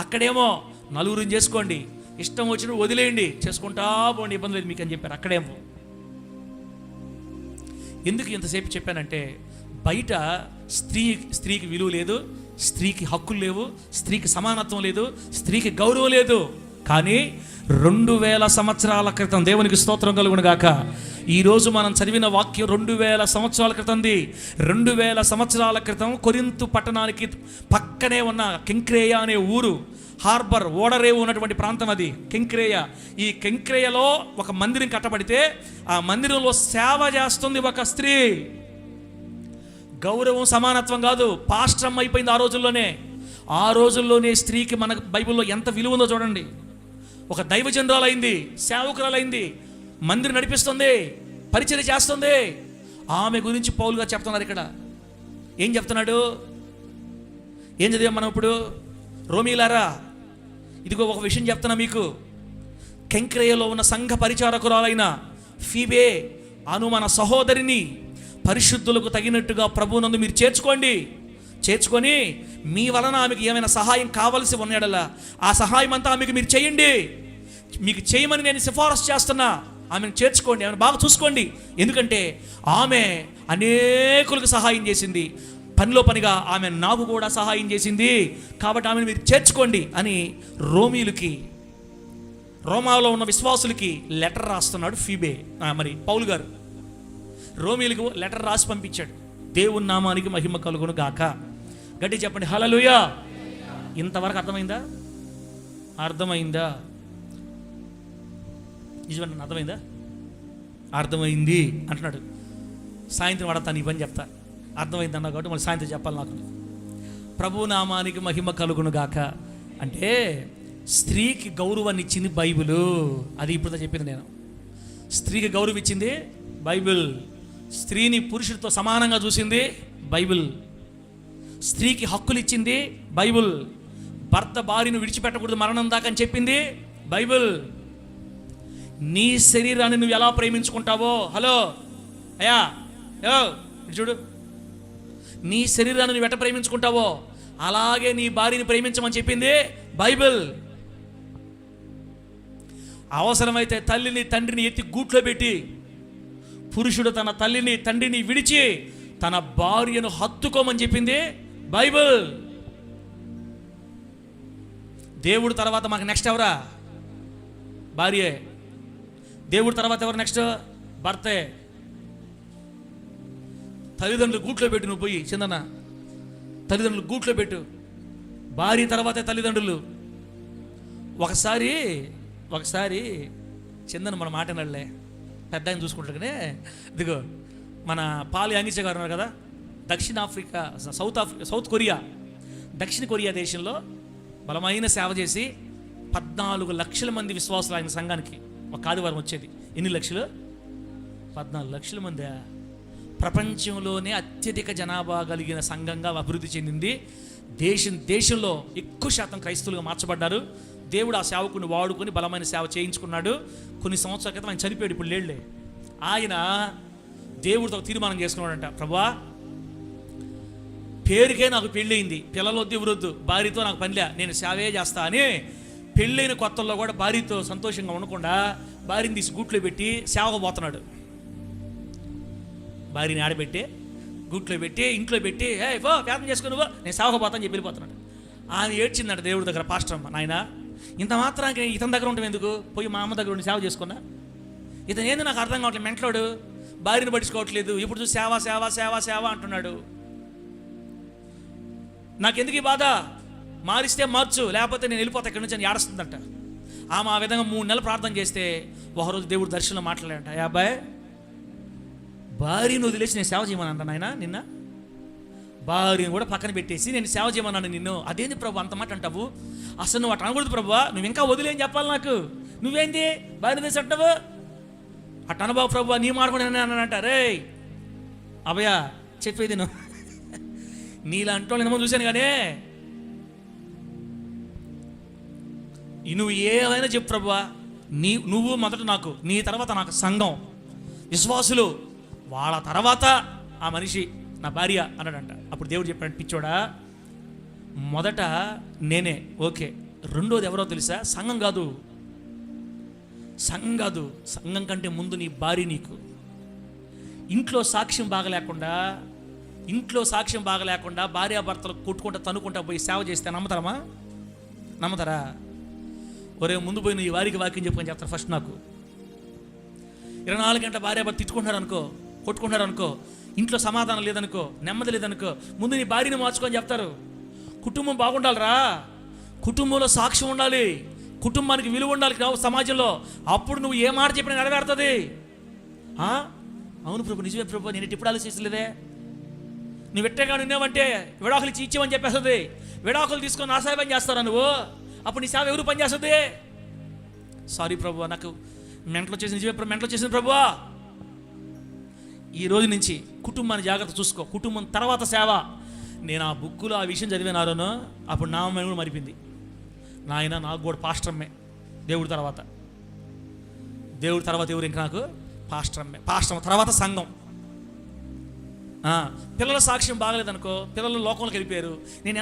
అక్కడేమో 4 చేసుకోండి, ఇష్టం వచ్చినప్పుడు వదిలేయండి, చేసుకుంటా పోండి, ఇబ్బంది లేదు మీకు అని చెప్పారు. అక్కడేమో ఎందుకు ఇంతసేపు చెప్పానంటే, బయట స్త్రీకి విలువ లేదు, స్త్రీకి హక్కులు లేవు, స్త్రీకి సమానత్వం లేదు, స్త్రీకి గౌరవం లేదు. కానీ 2000 సంవత్సరాల క్రితం, దేవునికి స్తోత్రం కలుగును గాక, ఈరోజు మనం చదివిన వాక్యం 2000 సంవత్సరాల క్రితంది. 2000 సంవత్సరాల క్రితం కొరింతు పట్టణానికి పక్కనే ఉన్న కెంక్రేయ అనే ఊరు, హార్బర్, ఓడరేవు ఉన్నటువంటి ప్రాంతం అది కెంక్రేయ. ఈ కెంక్రేయలో ఒక మందిరం కట్టబడితే ఆ మందిరంలో సేవ చేస్తుంది ఒక స్త్రీ. గౌరవం, సమానత్వం కాదు, పాస్టమ్ అయిపోయింది ఆ రోజుల్లోనే స్త్రీకి మన బైబిల్లో ఎంత విలువ ఉందో చూడండి. ఒక దైవజనురాలైంది, సేవకురాలైంది, మందిరం నడిపిస్తుంది, పరిచర్య చేస్తుంది. ఆమె గురించి పౌలుగా చెప్తున్నారు. ఇక్కడ ఏం చెప్తున్నాడు? ఏం చదివాం మనం ఇప్పుడు? రోమీలారా, ఇదిగో ఒక విషయం చెప్తున్నా మీకు. కెంక్రేయలో ఉన్న సంఘ పరిచారకురాలైన ఫీబే మన సహోదరిని పరిశుద్ధులకు తగినట్టుగా ప్రభువునందు మీరు చేర్చుకొని మీ వలన ఆమెకు ఏమైనా సహాయం కావలసి ఉన్నాడలా ఆ సహాయం అంతా ఆమెకు మీరు చేయండి. మీకు చేయమని నేను సిఫారసు చేస్తున్నా. ఆమెను చేర్చుకోండి, ఆమెను బాగా చూసుకోండి. ఎందుకంటే ఆమె అనేకులకు సహాయం చేసింది, పనిలో పనిగా ఆమె నాకు కూడా సహాయం చేసింది, కాబట్టి ఆమెను మీరు చేర్చుకోండి అని రోమాలో ఉన్న విశ్వాసులకి లెటర్ రాస్తున్నాడు పౌలు గారు. రోమీలకు లెటర్ రాసి పంపించాడు. దేవుని నామానికి మహిమ కలుగును గాక. గట్టి చెప్పండి హల్లెలూయా. ఇంతవరకు అర్థమైందా? నిజమన్నా అర్థమైంది అంటున్నాడు. సాయంత్రం వాడతాను ఈ పని చెప్తా. అర్థమైంది అన్నా కాబట్టి మళ్ళీ సాయంత్రం చెప్పాలి. నాకు ప్రభు నామానికి మహిమ కలుగును గాక అంటే స్త్రీకి గౌరవాన్ని ఇచ్చింది బైబిలు. అది ఇప్పుడు చెప్పింది నేను. స్త్రీకి గౌరవం ఇచ్చింది బైబిల్. స్త్రీని పురుషుడితో సమానంగా చూసింది బైబిల్. స్త్రీకి హక్కులు ఇచ్చింది బైబిల్. భర్త భార్యను విడిచిపెట్టకూడదు మరణం దాకా అని చెప్పింది బైబిల్. నీ శరీరాన్ని నువ్వు ఎలా ప్రేమించుకుంటావో, హలో అయ్యా చూడు, నీ శరీరాన్ని నువ్వు ఎట్ట ప్రేమించుకుంటావో అలాగే నీ భార్యని ప్రేమించమని చెప్పింది బైబిల్. అవసరమైతే తల్లిని తండ్రిని ఎత్తి గూట్లో పెట్టి, పురుషుడు తన తల్లిని తండ్రిని విడిచి తన భార్యను హత్తుకోమని చెప్పింది బైబిల్. దేవుడు తర్వాత మాకు నెక్స్ట్ ఎవరా? భార్యే. దేవుడు తర్వాత ఎవరు నెక్స్ట్? భర్తే. తల్లిదండ్రులు గూట్లో పెట్టు. నువ్వు పోయి చందన తల్లిదండ్రులు గూట్లో పెట్టు. భార్య తర్వాతే తల్లిదండ్రులు. ఒకసారి చందన మన మాట నల్లే పెద్ద ఆయన చూసుకుంటానే. ఇదిగో మన పాల్ యాంగిచే గారు ఉన్నారు కదా, సౌత్ కొరియా, దక్షిణ కొరియా దేశంలో బలమైన సేవ చేసి 14 లక్షల మంది విశ్వాసులు ఆయన సంఘానికి ఒక ఆదివారం వచ్చేది. ఎన్ని లక్షలు? 14 లక్షల మంది. ప్రపంచంలోనే అత్యధిక జనాభా కలిగిన సంఘంగా అభివృద్ధి చెందింది. దేశంలో ఎక్కువ శాతం క్రైస్తవులుగా మార్చబడ్డారు. దేవుడు ఆ సేవకుని వాడుకొని బలమైన సేవ చేయించుకున్నాడు. కొన్ని సంవత్సరాల క్రితం ఆయన చనిపోయాడు, ఇప్పుడు లేడులే. ఆయన దేవుడితో తీర్మానం చేసుకున్నాడంట, ప్రభువా పేరుకే నాకు పెళ్ళయింది, పిల్లలొద్దు ఎవరొద్దు, భార్యతో నాకు పనిలే, నేను సేవే చేస్తా అని పెళ్ళైన కొత్తల్లో కూడా భార్యతో సంతోషంగా ఉండకుండా భార్యని తీసి గూట్లో పెట్టి సేవకు పోతున్నాడు. భార్యని ఆడబెట్టి గూట్లో పెట్టి ఇంట్లో పెట్టి ప్రార్థన చేసుకుని నేను సేవకు పోతాను చెప్పి వెళ్ళిపోతున్నాడు. ఆమె ఏడ్చిందంట దేవుడి దగ్గర, పాస్టర్ అమ్మ నాయన ఇంత మాత్రానికి ఇతని దగ్గర ఉంటాం ఎందుకు, పోయి మా అమ్మ దగ్గర ఉండి సేవ చేసుకున్నా, ఇతను ఏంది నాకు అర్థం కావట్లేదు, మెంటలోడు భార్యను పట్టించుకోవట్లేదు, ఇప్పుడు చూసి సేవ సేవ సేవ సేవ అంటున్నాడు, నాకెందుకు ఈ బాధ, మారిస్తే మార్చు లేకపోతే నేను వెళ్ళిపోతా ఇక్కడి నుంచి అని ఏడుస్తుందంట. ఆమె ఆ విధంగా 3 నెలలు ప్రార్థన చేస్తే ఒకరోజు దేవుడు దర్శనంలో మాట్లాడాడంట, అబ్బాయి భార్యను వదిలేసి నేను సేవ చేయమన్నా నాయన, నిన్న భార్యను కూడా పక్కన పెట్టేసి నేను సేవ చేయమన్నాను నిన్ను, అదేంది ప్రభు అంత మాట అంటావు, అసలు నువ్వు అటు అనకూడదు ప్రభు, నువ్వు ఇంకా వదిలేం చెప్పాలి నాకు, నువ్వేంది భార్య తీసి అంటావు, అటు అనబాబు ప్రభు నీ మాట కూడా అన్నానంట. రే అభయ చెప్పేది నువ్వు నీలాంటి వాళ్ళు నేను చూశాను కానీ నువ్వు ఏమైనా చెప్పు ప్రభువా, నువ్వు మొదట నాకు, నీ తర్వాత నాకు సంఘం విశ్వాసులు, వాళ్ళ తర్వాత ఆ మనిషి నా భార్య అన్నాడంట. అప్పుడు దేవుడు చెప్పాడు, పిచ్చోడా మొదట నేనే ఓకే, రెండోది ఎవరో తెలుసా, సంఘం కాదు, సంఘం కంటే ముందు నీ భార్య. నీకు ఇంట్లో సాక్ష్యం బాగలేకుండా భార్యాభర్తలు కొట్టుకుంటా తనుకుంటా పోయి సేవ చేస్తే నమ్మతారా? ఒరే ముందు పోయి నీ వారికి వాక్యం చెప్పుకొని చెప్తారు ఫస్ట్. నాకు 24 గంటల భార్యాభర్త తిట్టుకుంటున్నారు అనుకో, కొట్టుకుంటున్నారు అనుకో, ఇంట్లో సమాధానం లేదనుకో, నెమ్మది లేదనుకో, ముందు నీ భార్యని మార్చుకొని చెప్తారు. కుటుంబం బాగుండాలిరా, కుటుంబంలో సాక్ష్యం ఉండాలి, కుటుంబానికి విలువ ఉండాలి సమాజంలో, అప్పుడు నువ్వు ఏ మాట చెప్పినా నెరవేరుతుంది. అవును ప్రభు, నిజమే ప్రభు, నేను ఎప్పుడు ఆలోచించలేదే, నువ్వు ఎట్టగా ఉన్నావంటే విడాకులు ఇచ్చేవని చెప్పేస్తుంది, విడాకులు తీసుకొని ఆశాయం చేస్తారా నువ్వు, అప్పుడు నీ సేవ ఎవరు పని చేస్తుంది? సారీ ప్రభు, నాకు మెంటలో చేసిన నిజమే ప్రభు, మెంటలో చేసిన ప్రభువా, ఈ రోజు నుంచి కుటుంబాన్ని జాగ్రత్త చూసుకో, కుటుంబం తర్వాత సేవ. నేను ఆ బుక్కులో ఆ విషయం చదివినారోనో అప్పుడు నా అమ్మాయి కూడా మరిపింది, నాయన నాకు కూడా పాస్టర్మే దేవుడి తర్వాత ఎవరు ఇంకా నాకు పాస్టర్ తర్వాత సంఘం. పిల్లల సాక్ష్యం బాగలేదనుకో, పిల్లలు లోకంలోకి వెళ్ళిపోయారు. నేను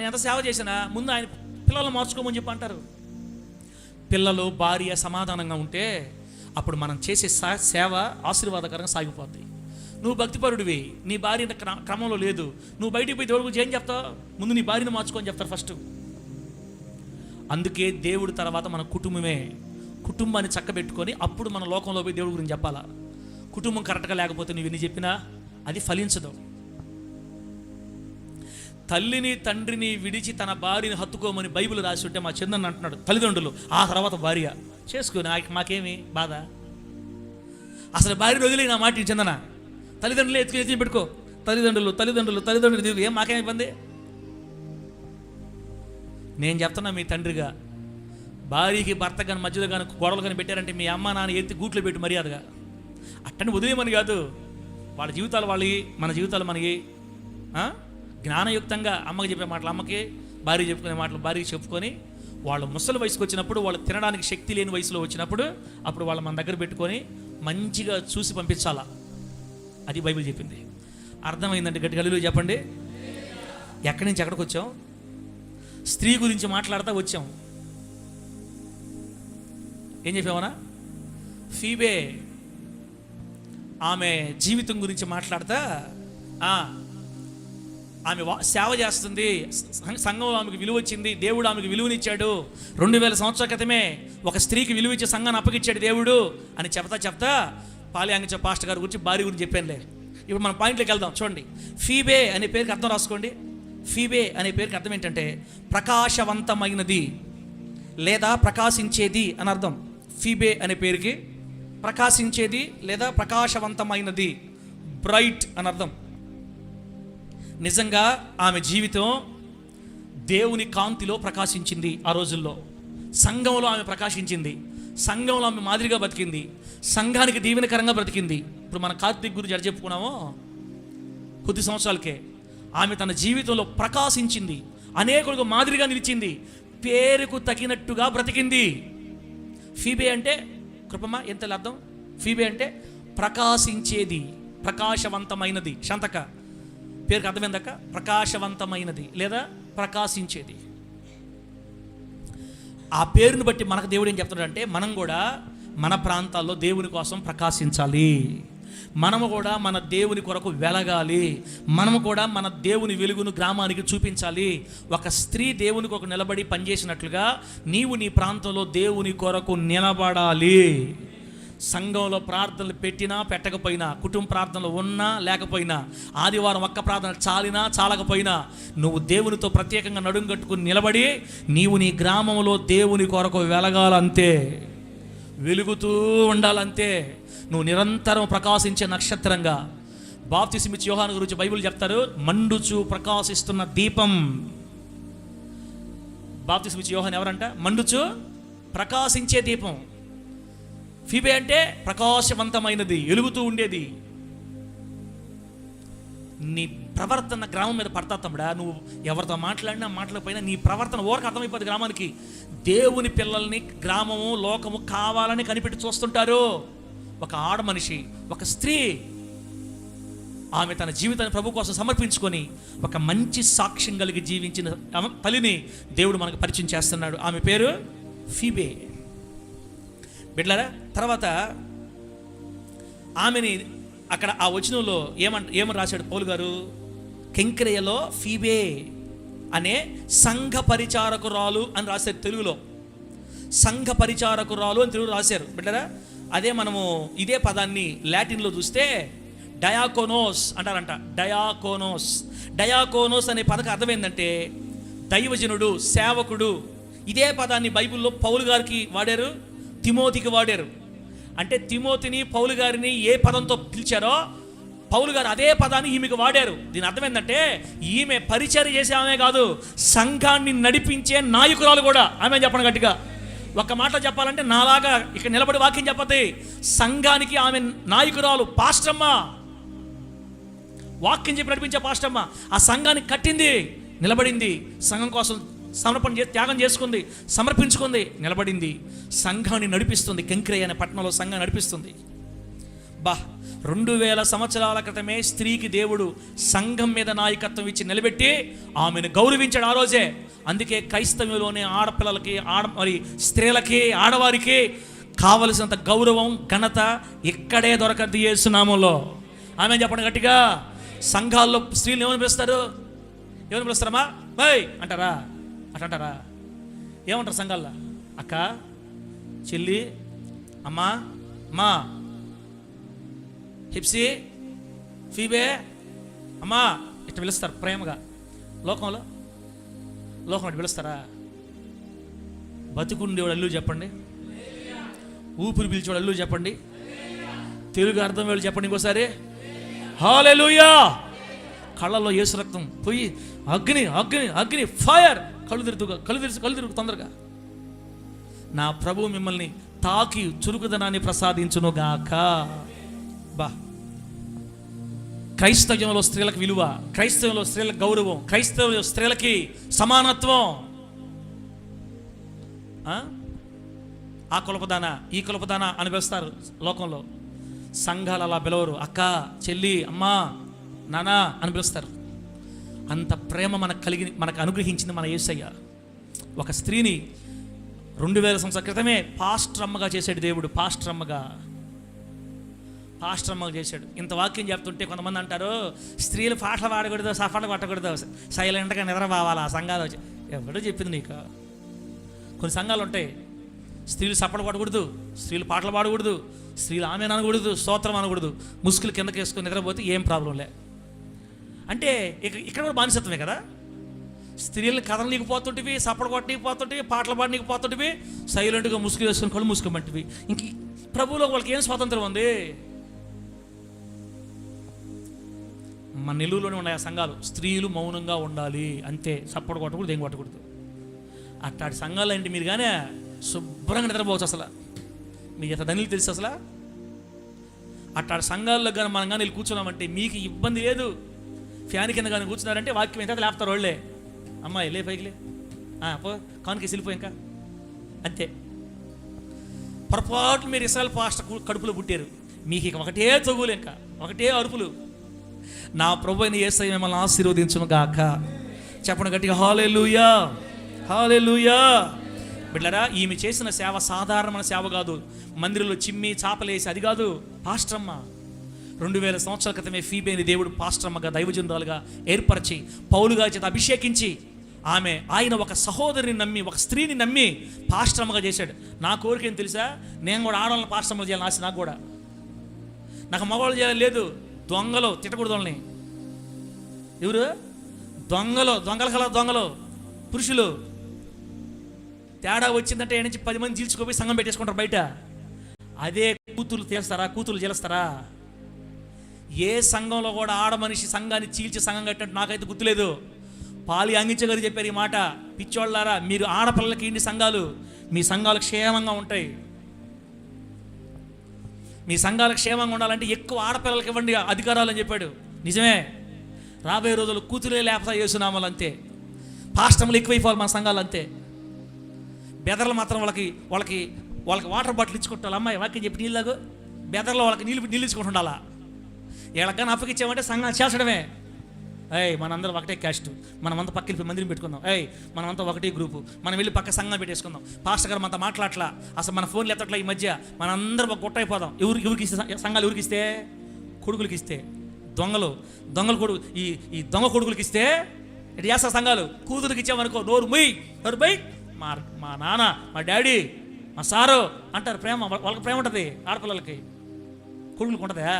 ఎంత సేవ చేసినా ముందు ఆయన పిల్లలు మార్చుకోమని చెప్పి అంటారు. పిల్లలు భార్య సమాధానంగా ఉంటే అప్పుడు మనం చేసే సేవ ఆశీర్వాదకరంగా సాగిపోద్ది. నువ్వు భక్తిపరుడివి, నీ భార్య క్రమంలో లేదు, నువ్వు బయటికి పోయి దేవుడి గురించి ఏం చెప్తావు? ముందు నీ భార్యను మార్చుకొని చెప్తారు ఫస్ట్. అందుకే దేవుడి తర్వాత మన కుటుంబాన్ని చక్కబెట్టుకొని అప్పుడు మన లోకంలో పోయి దేవుడి గురించి చెప్పాలా. కుటుంబం కరెక్ట్గా లేకపోతే నువ్వు ఎన్ని చెప్పినా అది ఫలించదు. తల్లిని తండ్రిని విడిచి తన భార్యని హత్తుకోమని బైబిల్ రాసి ఉంటే మా చందన్ అంటున్నాడు, తల్లిదండ్రులు ఆ తర్వాత భార్య చేసుకో, మాకేమి బాధ? అసలు భార్యను వదిలే నా మాట చందన, తల్లిదండ్రులు ఎత్తుకుని పెట్టుకో, తల్లిదండ్రులు ఏం మాకేం ఇబ్బంది? నేను చెప్తున్నా, మీ తండ్రిగా భార్యకి భర్త కానీ మధ్యలో కానీ గొడవలు కానీ పెట్టారంటే మీ అమ్మ నాన్న ఎత్తి గూట్లో పెట్టి మర్యాదగా అట్టని వదిలేమని కాదు. వాళ్ళ జీవితాలు వాళ్ళకి, మన జీవితాలు మనకి. జ్ఞానయుక్తంగా అమ్మకి చెప్పే మాటలు అమ్మకి, భార్య చెప్పుకునే మాటలు భార్యకి చెప్పుకొని, వాళ్ళు ముసలి వయసుకు వచ్చినప్పుడు, వాళ్ళు తినడానికి శక్తి లేని వయసులో వచ్చినప్పుడు అప్పుడు వాళ్ళు మన దగ్గర పెట్టుకొని మంచిగా చూసి పంపించాలా. అది బైబిల్ చెప్పింది. అర్థమైందంటే గట్టి హల్లెలూయా చెప్పండి. ఎక్కడి నుంచి ఎక్కడికి వచ్చాం? స్త్రీ గురించి మాట్లాడుతూ వచ్చాం. ఏం చెప్పామన్నా? ఫీబే ఆమె జీవితం గురించి మాట్లాడతా ఆమె సేవ చేస్తుంది, సంఘంలో ఆమెకు విలువ వచ్చింది, దేవుడు ఆమెకు విలువనిచ్చాడు. 2000 సంవత్సరాల క్రితమే ఒక స్త్రీకి విలువ ఇచ్చే సంఘాన్ని అప్పగిచ్చాడు దేవుడు అని చెప్తా పాలియాంగ పాస్టర్ గారి గురించి, భార్య గురించి చెప్పానులే. ఇప్పుడు మన పాయింట్లోకి వెళ్దాం. చూడండి, ఫీబే అనే పేరుకి అర్థం రాసుకోండి. ఫీబే అనే పేరుకి అర్థం ఏంటంటే ప్రకాశవంతమైనది లేదా ప్రకాశించేది అని అర్థం. ఫీబే అనే పేరుకి ప్రకాశించేది లేదా ప్రకాశవంతమైనది, బ్రైట్ అని అర్థం. నిజంగా ఆమె జీవితం దేవుని కాంతిలో ప్రకాశించింది. ఆ రోజుల్లో సంఘంలో ఆమె ప్రకాశించింది, సంఘంలో ఆమె మాదిరిగా బతికింది, సంఘానికి దీవెనకరంగా బ్రతికింది. ఇప్పుడు మన కార్తీక్ గురించి ఎడ చెప్పుకున్నామో కొద్ది సంవత్సరాలకే ఆమె తన జీవితంలో ప్రకాశించింది, అనేకులకు మాదిరిగా నిలిచింది, పేరుకు తగినట్టుగా బ్రతికింది. ఫీబే అంటే కృపమా ఎంత అర్థం? ఫీబే అంటే ప్రకాశించేది, ప్రకాశవంతమైనది. శాంతక పేరుకి అర్థమైందక్క? ప్రకాశవంతమైనది లేదా ప్రకాశించేది. ఆ పేరుని బట్టి మనకు దేవుడు ఏం చెప్తున్నాడంటే మనం కూడా మన ప్రాంతాల్లో దేవుని కోసం ప్రకాశించాలి, మనము కూడా మన దేవుని కొరకు వెలగాలి, మనము కూడా మన దేవుని వెలుగును గ్రామానికి చూపించాలి. ఒక స్త్రీ దేవుని కొరకు నిలబడి పనిచేసినట్లుగా నీవు నీ ప్రాంతంలో దేవుని కొరకు నిలబడాలి. సంఘంలో ప్రార్థనలు పెట్టినా పెట్టకపోయినా, కుటుంబ ప్రార్థనలు ఉన్నా లేకపోయినా, ఆదివారం ఒక్క ప్రార్థన చాలినా చాలకపోయినా, నువ్వు దేవునితో ప్రత్యేకంగా నడుం కట్టుకుని నిలబడి నీవు నీ గ్రామంలో దేవుని కొరకు వెలగాలంతే, వెలుగుతూ ఉండాలంతే. నువ్వు నిరంతరం ప్రకాశించే నక్షత్రంగా. బాప్తిస్మిచ్చి యోహాను గురించి బైబిల్ చెప్తారు, మండుచు ప్రకాశిస్తున్న దీపం. బాప్తిస్మిచ్చి యోహాను ఎవరంట? మండుచు ప్రకాశించే దీపం. ఫీబే అంటే ప్రకాశవంతమైనది, వెలుగుతూ ఉండేది. నీ ప్రవర్తన గ్రామం మీద పడతా తమ్ముడా. నువ్వు ఎవరితో మాట్లాడినా మాట్లాడకపోయినా నీ ప్రవర్తన ఓరకు అర్థమైపోతుంది గ్రామానికి. దేవుని పిల్లల్ని గ్రామము లోకము కావాలని కనిపెట్టి చూస్తుంటారు. ఒక ఆడ మనిషి, ఒక స్త్రీ, ఆమె తన జీవితాన్ని ప్రభు కోసం సమర్పించుకొని ఒక మంచి సాక్ష్యం కలిగి జీవించిన తల్లిని దేవుడు మనకు పరిచయం చేస్తున్నాడు. ఆమె పేరు ఫీబే. బిడ్డలారా, తర్వాత ఆమెని అక్కడ ఆ వచనంలో ఏమని రాశాడు పౌలు గారు? కెంక్రేయలో ఫీబే అనే సంఘ పరిచారకురాలు అని రాశారు తెలుగులో. సంఘ పరిచారకురాలు అని తెలుగు రాశారు. బిడ్డరా, అదే మనము ఇదే పదాన్ని లాటిన్లో చూస్తే డయాకోనోస్ అంటారంట. డయాకోనోస్ అనే పదకు అర్థం ఏంటంటే దైవజనుడు, సేవకుడు. ఇదే పదాన్ని బైబిల్లో పౌలు గారికి వాడారు, తిమోతికి వాడారు. అంటే తిమోతిని పౌలు గారిని ఏ పదంతో పిలిచారో పౌలు గారు అదే పదాన్ని ఈమెకు వాడారు. దీని అర్థం ఏంటంటే ఈమె పరిచర్య చేసే ఆమె కాదు, సంఘాన్ని నడిపించే నాయకురాలు కూడా ఆమె. చెప్పండి గట్టిగా. ఒక మాట చెప్పాలంటే నాలాగా ఇక్కడ నిలబడి వాక్యం చెప్పదు, సంఘానికి ఆమె నాయకురాలు, పాస్టమ్మ. వాక్యం చెప్పి నడిపించే పాస్టమ్మ ఆ సంఘాన్ని కట్టింది, నిలబడింది, సంఘం కోసం త్యాగం చేసుకుంది, సమర్పించుకుంది, నిలబడింది, సంఘాన్ని నడిపిస్తుంది. కెంక్రేయ అనే పట్టణంలో సంఘాన్ని నడిపిస్తుంది. 2000 సంవత్సరాల క్రితమే స్త్రీకి దేవుడు సంఘం మీద నాయకత్వం ఇచ్చి నిలబెట్టి ఆమెను గౌరవించాడు ఆ రోజే. అందుకే క్రైస్తవ్యంలోని ఆడపిల్లలకి మరి స్త్రీలకి ఆడవారికి కావలసినంత గౌరవం ఘనత ఇక్కడే దొరకద్దు యేసు నామములో. ఆమె చెప్పండి గట్టిగా. సంఘాల్లో స్త్రీలు ఏమని పిలుస్తారు? ఏమని పిలుస్తారమ్మా? బై అంటారా? అంటారా? ఏమంటారు సంఘాల్లో? అక్క, చెల్లి, అమ్మా, మా, హిప్సీ, ఫీబే, అమ్మా ఇట్లా పిలుస్తారు ప్రేమగా. లోకంలో ఇట్లా పిలుస్తారా? బతుకుండేవాడు అల్లు చెప్పండి, ఊపిరి పీల్చేవాడు అల్లు చెప్పండి, తెలుగు అర్థం వేళ్ళు చెప్పండి ఇంకోసారి. హల్లెలూయా. కళ్ళల్లో యేసు రక్తం పోయి అగ్ని అగ్ని అగ్ని ఫైర్. కళ్ళు తిరుగు తొందరగా. నా ప్రభు మిమ్మల్ని తాకి చురుకుదనాన్ని ప్రసాదించునుగాక. క్రైస్తవ్యంలో స్త్రీలకు విలువ, క్రైస్తవంలో స్త్రీలకు గౌరవం, క్రైస్తవ స్త్రీలకి సమానత్వం. ఆ కులపదాన ఈ కులపదాన అని పిలుస్తారు లోకంలో. సంఘాలు అలా పిలవరు. అక్క, చెల్లి, అమ్మా, నానా అని పిలుస్తారు. అంత ప్రేమ మనకు అనుగ్రహించింది మన యేసయ్య. ఒక స్త్రీని 2000 సంవత్సరాల క్రితమే పాస్టర్ అమ్మగా చేశాడు దేవుడు. పాస్టర్ అమ్మగా చేశాడు. ఇంత వాక్యం చెప్తుంటే కొంతమంది అంటారు స్త్రీలు పాటలు పాడకూడదు, సఫాటలు పట్టకూడదు, సైలెంట్గా నిద్రపోవాలా సంఘాలు వచ్చి. ఎవడో చెప్పింది నీకు? కొన్ని సంఘాలు ఉంటాయి, స్త్రీలు సఫాటలు పాడకూడదు, స్త్రీలు పాటలు పాడకూడదు, స్త్రీలు ఆమె అనకూడదు, స్తోత్రం అనకూడదు, ముసుగులు కిందకి వేసుకొని నిద్రపోతే ఏం ప్రాబ్లంలే. అంటే ఇక్కడ కూడా బానిసత్వమే కదా. స్త్రీలను కథలు నీకు పోతుంటివి, సపడ కొట్టనీకి పోతుంటివి, పాటలు పాడనీకి పోతుంటివి, సైలెంట్గా ముసుగు వేసుకొని కళ్ళు మూసుకోమంటివి. ఇంక ప్రభువులో వాళ్ళకి ఏం స్వాతంత్రం ఉంది? మన నెల్లూరులోనే ఉన్నాయి ఆ సంఘాలు. స్త్రీలు మౌనంగా ఉండాలి అంతే, సప్పడ కొట్టకూడదు, ఏం కొట్టకూడదు. అట్లాంటి సంఘాలు ఏంటి? మీరు కానీ శుభ్రంగా నిద్రపోవచ్చు. అసలు మీకు ఎంత ధనిలు తెలుసు అసలు. అట్లాంటి సంఘాల్లో కానీ మనం కానీ వెళ్ళి కూర్చున్నామంటే మీకు ఇబ్బంది లేదు. ఫ్యాన్ కింద కానీ కూర్చున్నారంటే వాక్యం ఎంత లేపుతారు వాళ్ళే. అమ్మాయి లే పైకిలే, పో కానుకేసి వెళ్ళిపోయి ఇంకా అంతే. పొరపాటు మీరు ఇస్రాయేల్ పాస్టర్ కడుపులో పుట్టారు, మీకు ఇక ఒకటే తగులు, ఇంకా ఒకటే అరుపులు. నా ప్రభు అయిన యేసయ్య మిమ్మల్ని ఆశీర్వదించును గాక. చెప్పండి గట్టిగా హల్లెలూయా, హల్లెలూయా. బిడ్డలారా, ఈమె చేసిన సేవ సాధారణమైన సేవ కాదు. మందిరంలో చిమ్మి చాపలేసి అది కాదు. పాస్టరమ్మ 2000 సంవత్సరాల క్రితమే ఫీబేని దేవుడు పాస్టరమ్మగా దైవజనురాలుగా ఏర్పరిచి పౌలుగా చేత అభిషేకించి ఆయన ఒక సహోదరిని నమ్మి, ఒక స్త్రీని నమ్మి పాస్టరమ్మగా చేశాడు. నా కోరిక ఏం తెలుసా? నేను కూడా ఆడవాళ్ళని పాస్టరమ్మ చేయాలని ఆశ నాకు కూడా. నాకు మగవాళ్ళు చేయాలని లేదు. దొంగలు తిట్టకూడదు వాళ్ళని. ఎవరు దొంగలు? దొంగలు పురుషులు. తేడా వచ్చిందంటే ఏ నుంచి 10 మంది చీల్చుకోపోయి సంఘం పెట్టేసుకుంటారు బయట. అదే కూతురు తీస్తారా? కూతురు చేస్తారా? ఏ సంఘంలో కూడా ఆడ మనిషి సంఘాన్ని చీల్చి సంఘం కట్టినట్టు నాకైతే గుర్తులేదు. పాలి అంగించగారు చెప్పారు ఈ మాట. పిచ్చోళ్ళారా, మీరు ఆడపిల్లలకి ఇండి సంఘాలు, మీ సంఘాలు క్షేమంగా ఉంటాయి. మీ సంఘాలకు క్షేమంగా ఉండాలంటే ఎక్కువ ఆడపిల్లలకి ఇవ్వండి అధికారాలు అని చెప్పాడు. నిజమే. రాబోయే రోజులు కూతురే లేపతా యేసునామాలు అంతే. పాస్టర్లు ఎక్కువైపోవాలి మన సంఘాలు అంతే. బెదర్లు మాత్రం వాళ్ళకి వాటర్ బాటిల్ ఇచ్చుకుంటారు. అమ్మాయి వాక్యం చెప్పి నీళ్ళకు బెదర్లో వాళ్ళకి నీళ్ళు ఇచ్చుకుంటుండాలా. వీళ్ళకన్నా అప్పగిచ్చామంటే సంఘాలు చేసడమే. మనందరం ఒకటే క్యాస్ట్, మనమంతా పక్కకి మందిని పెట్టుకుందాం. మనమంతా ఒకటే గ్రూపు, మనం వెళ్ళి పక్క సంఘం పెట్టేసుకుందాం. పాస్టర్ గారు మనతో మాట్లాడట్లా, అసలు మన ఫోన్లు ఎత్తట్లా. ఈ మధ్య మనందరం ఒక గుట్ట అయిపోదాం. ఎవరికి ఇస్తే సంఘాలు? ఎవరికి ఇస్తే? కొడుకులకి ఇస్తే. దొంగలు కొడుకు, ఈ దొంగ కొడుకులకి ఇస్తే ఇటు చేస్తారు సంఘాలు. కూతురికి ఇచ్చామనుకో నోరు మొయ్, మా నాన్న, మా డాడీ, మా సారు అంటారు. ప్రేమ, వాళ్ళకి ప్రేమ ఉంటుంది. ఆడపిల్లలకి కొడుకులకు ఉంటుందా?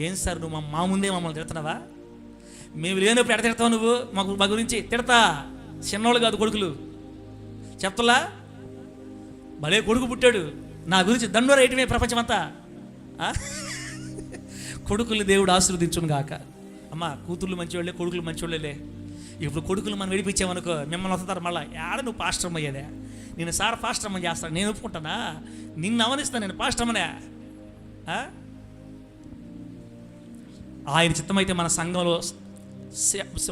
ఏం సార్ నువ్వు మా ముందే మమ్మల్ని తిడుతున్నావా? మేము లేనప్పుడు ఎడ తిడతావు నువ్వు? మా గురించి తిడతా. చిన్నోళ్ళు కాదు కొడుకులు. చెప్తలా భలే కొడుకు పుట్టాడు నా గురించి దండోర వేయటమే ప్రపంచమంతా. కొడుకులు దేవుడు ఆశీర్వదించును గాక. అమ్మ, కూతుర్లు మంచివాళ్ళే, కొడుకులు మంచివాళ్ళే. ఇప్పుడు కొడుకులు మనం విడిపించామనుకో మిమ్మల్ని వస్తారు మళ్ళీ. ఏడ నువ్వు పాస్టర్ అయ్యేదే? నేను సార్ పాస్టర్ అమ్మని చేస్తాను, నేను ఒప్పుకుంటానా? నిన్ను అవనిస్తాను నేను పాస్టర్ అమ్మనే. ఆయన చిత్తమైతే మన సంఘంలో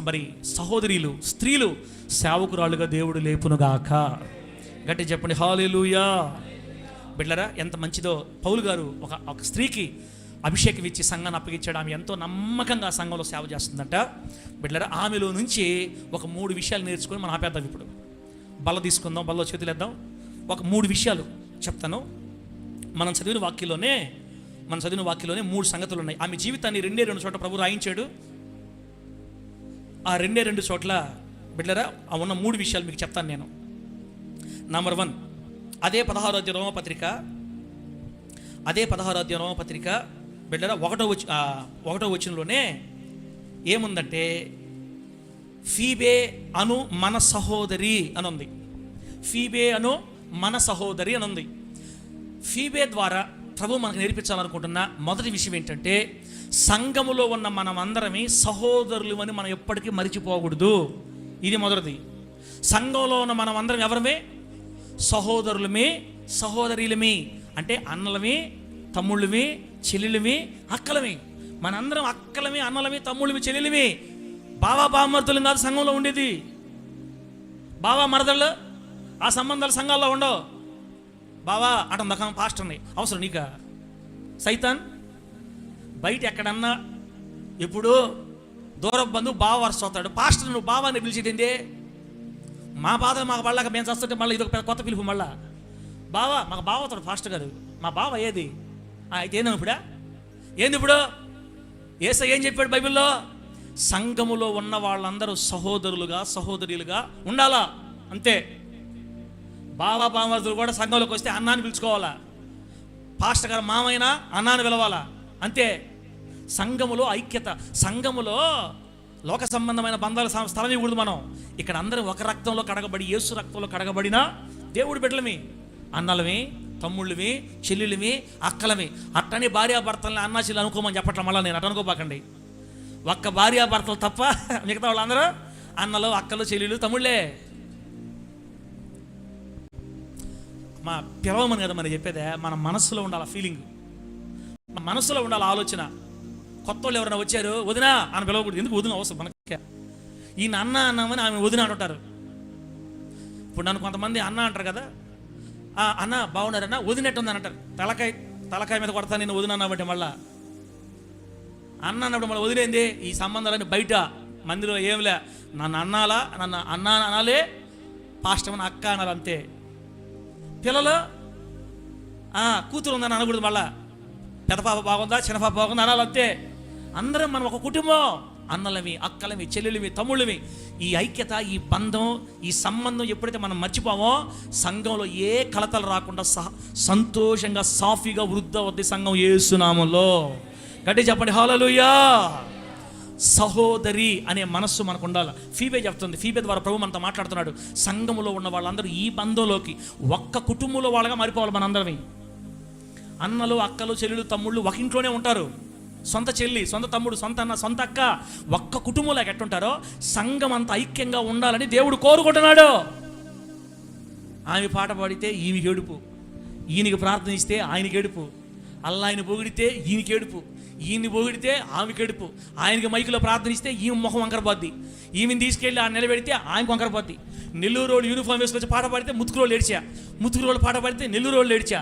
మరి సహోదరులు, స్త్రీలు సేవకురాలుగా దేవుడు లేపునుగాక. గట్టి చెప్పండి హల్లెలూయా. బిడ్డలారా, ఎంత మంచిదో. పౌలు గారు ఒక స్త్రీకి అభిషేకం ఇచ్చి సంఘాన్ని అప్పగించాడు. ఆమె ఎంతో నమ్మకంగా ఆ సంఘంలో సేవ చేస్తుందంట. బిడ్డలారా, ఆమెలో నుంచి ఒక 3 విషయాలు నేర్చుకొని మనం ఆపేద్దాం. ఇప్పుడు బల్ల తీసుకుందాం, బల్లో చేతులు వేద్దాం. ఒక 3 విషయాలు చెప్తాను. మనం చదివిన వాక్యంలోనే 3 సంగతులు ఉన్నాయి. ఆమె జీవితాన్ని 2 చోట్ల ప్రభు రాయించాడు. ఆ 2 చోట్ల బిడ్డలారా ఆ ఉన్న 3 విషయాలు మీకు చెప్తాను నేను. నంబర్ 1, అదే 16వ అధ్యాయం రోమపత్రిక బిడ్డలారా 1వ వచనంలోనే ఏముందంటే, ఫీబే అను మన సహోదరి అని ఉంది. ఫీబే అను మన సహోదరి అని ఉంది. ఫీబే ద్వారా ప్రభు మనకు నేర్పించాలనుకుంటున్న మొదటి విషయం ఏంటంటే, సంఘములో ఉన్న మనం అందరమే సహోదరులు అని మనం ఎప్పటికీ మరిచిపోకూడదు. ఇది మొదటిది. సంఘంలో ఉన్న మనం అందరం ఎవరమే? సహోదరులమే, సహోదరులమే. అంటే అన్నలమే, తమ్ముళ్ళమే, చెల్లెలమే, అక్కలమే. మనందరం అక్కలమే, అన్నలమే, తమ్ముళ్ళమే, చెల్లెలమే. బావా బామర్దులు కాదు సంఘంలో ఉండేది. బావా మరదళ్ళు ఆ సంబంధాలు సంఘాల్లో ఉండవు. బావా అంటుందా పాస్టర్ని, అవసరం నీకా? సైతాన్ బయట ఎక్కడన్నా ఎప్పుడు దూరపు బంధువు బావ వరుస అవుతాడు. పాస్టర్ నువ్వు బావాని పిలిచేదేంది? మా బాధ మాకు పడలేక మేము చస్తుంటే మళ్ళీ ఇదొక కొత్త పిలుపు. మళ్ళా బావా, మాకు బావ అవుతాడు పాస్టర్ గారు. మా బావ ఏది? అయితే ఏంది ఇప్పుడా? ఏంది ఇప్పుడు? యేసయ్య ఏం చెప్పాడు బైబిల్లో? సంఘములో ఉన్న వాళ్ళందరూ సహోదరులుగా, సహోదరులుగా ఉండాలా, అంతే. బావా బామర్దులు కూడా సంఘంలోకి వస్తే అన్నాన్ని పిలుచుకోవాలా. పాస్టర్ గారు మామైనా అన్నాన్ని పిలవాలా, అంతే. సంఘములో ఐక్యత, సంఘములో లోక సంబంధమైన బంధాలు స్థలం ఇవ్వకూడదు. మనం ఇక్కడ అందరం ఒక రక్తంలో కడగబడి, యేసు రక్తంలో కడగబడిన దేవుడి బిడ్డలమి, అన్నలమి, తమ్ముళ్ళమి, చెల్లెళ్ళమి, అక్కలమి. అట్టని భార్యాభర్తలని అన్నా చెల్లి అనుకోమని చెప్పట్ల. మళ్ళీ నేను అట్ట అనుకోపాకండి. ఒక్క భార్యాభర్తలు తప్ప మిగతా వాళ్ళందరూ అన్నలు, అక్కలు, చెల్లెళ్ళు, తమ్ముళ్ళే. మా పిలవమని కదా మరి చెప్పేదే. మన మనస్సులో ఉండాలి ఫీలింగ్, మన మనస్సులో ఉండాలి ఆలోచన. కొత్త వాళ్ళు ఎవరైనా వచ్చారు, వదినా అని పిలవకూడదు. ఎందుకు వదిన అవసరం మనకి? ఈయన అన్న అన్నామని ఆమె వదిన అంటారు. ఇప్పుడు నన్ను కొంతమంది అన్న అంటారు కదా, అన్న బాగున్నారన్నా, వదినట్టుంది అని అంటారు. తలకాయ మీద కొడతా నేను వదిన అన్నబట్టి. మళ్ళా అన్న అన్నప్పుడు మళ్ళీ వదిలేంది? ఈ సంబంధాలన్నీ బయట మందిలో ఏంలే. నన్ను అన్నాలా, నన్ను అన్న అనాలే, పాస్టర్ అక్క అనాలి, అంతే. పిల్లలు కూతురు ఉందని అనకూడదు. మళ్ళా పెద్ద పాప బాగుందా, చిన్న పాప బాగుందా అనాలి, అంతే. అందరం మనం ఒక కుటుంబం, అన్నలమి, అక్కలమి, చెల్లెలమి, తమ్ముళ్ళమి. ఈ ఐక్యత, ఈ బంధం, ఈ సంబంధం ఎప్పుడైతే మనం మర్చిపోమో సంఘంలో ఏ కలతలు రాకుండా సంతోషంగా సాఫీగా వృద్ధి అవుద్ది సంఘం యేసు నామములో. గట్టి చెప్పండి హల్లెలూయా. సహోదరి అనే మనస్సు మనకు ఉండాలి. ఫీబే చెప్తుంది. ఫీబే ద్వారా ప్రభు మనతో మాట్లాడుతున్నాడు. సంఘములో ఉన్న వాళ్ళందరూ ఈ బంధంలోకి ఒక్క కుటుంబంలో వాళ్ళగా మారిపోవాలి. మనందరమే అన్నలు, అక్కలు, చెల్లెలు, తమ్ముళ్ళు ఒక ఇంట్లోనే ఉంటారు. సొంత చెల్లి, సొంత తమ్ముడు, సొంత అన్న, సొంత అక్క ఒక్క కుటుంబంలోకి ఎట్టుంటారో సంఘం అంత ఐక్యంగా ఉండాలని దేవుడు కోరుకుంటున్నాడు. ఆమె పాట పాడితే ఈమెకి ఏడుపు, ఈయనకి ప్రార్థన ఇస్తే ఆయనకి ఏడుపు, అల్లాయన పొగిడితే ఈయనకి ఏడుపు, ఈయన్ని పొగిడితే ఆమెకి ఏడుపు, ఆయనకి మైకులో ప్రార్థనిస్తే ఈమె ముఖం వంకరపోద్ది, ఈమెను తీసుకెళ్ళి ఆ నిలబెడితే ఆయనకు వంకరపోద్ది. నెల్లూరు రోడ్డు యూనిఫామ్ వేసుకొచ్చి పాట పాడితే ముతుకురోళ్ళు ఏడ్చా, ముతుకురోళ్ళు పాట పాడితే నెల్లూరు రోడ్లు ఏడ్చా.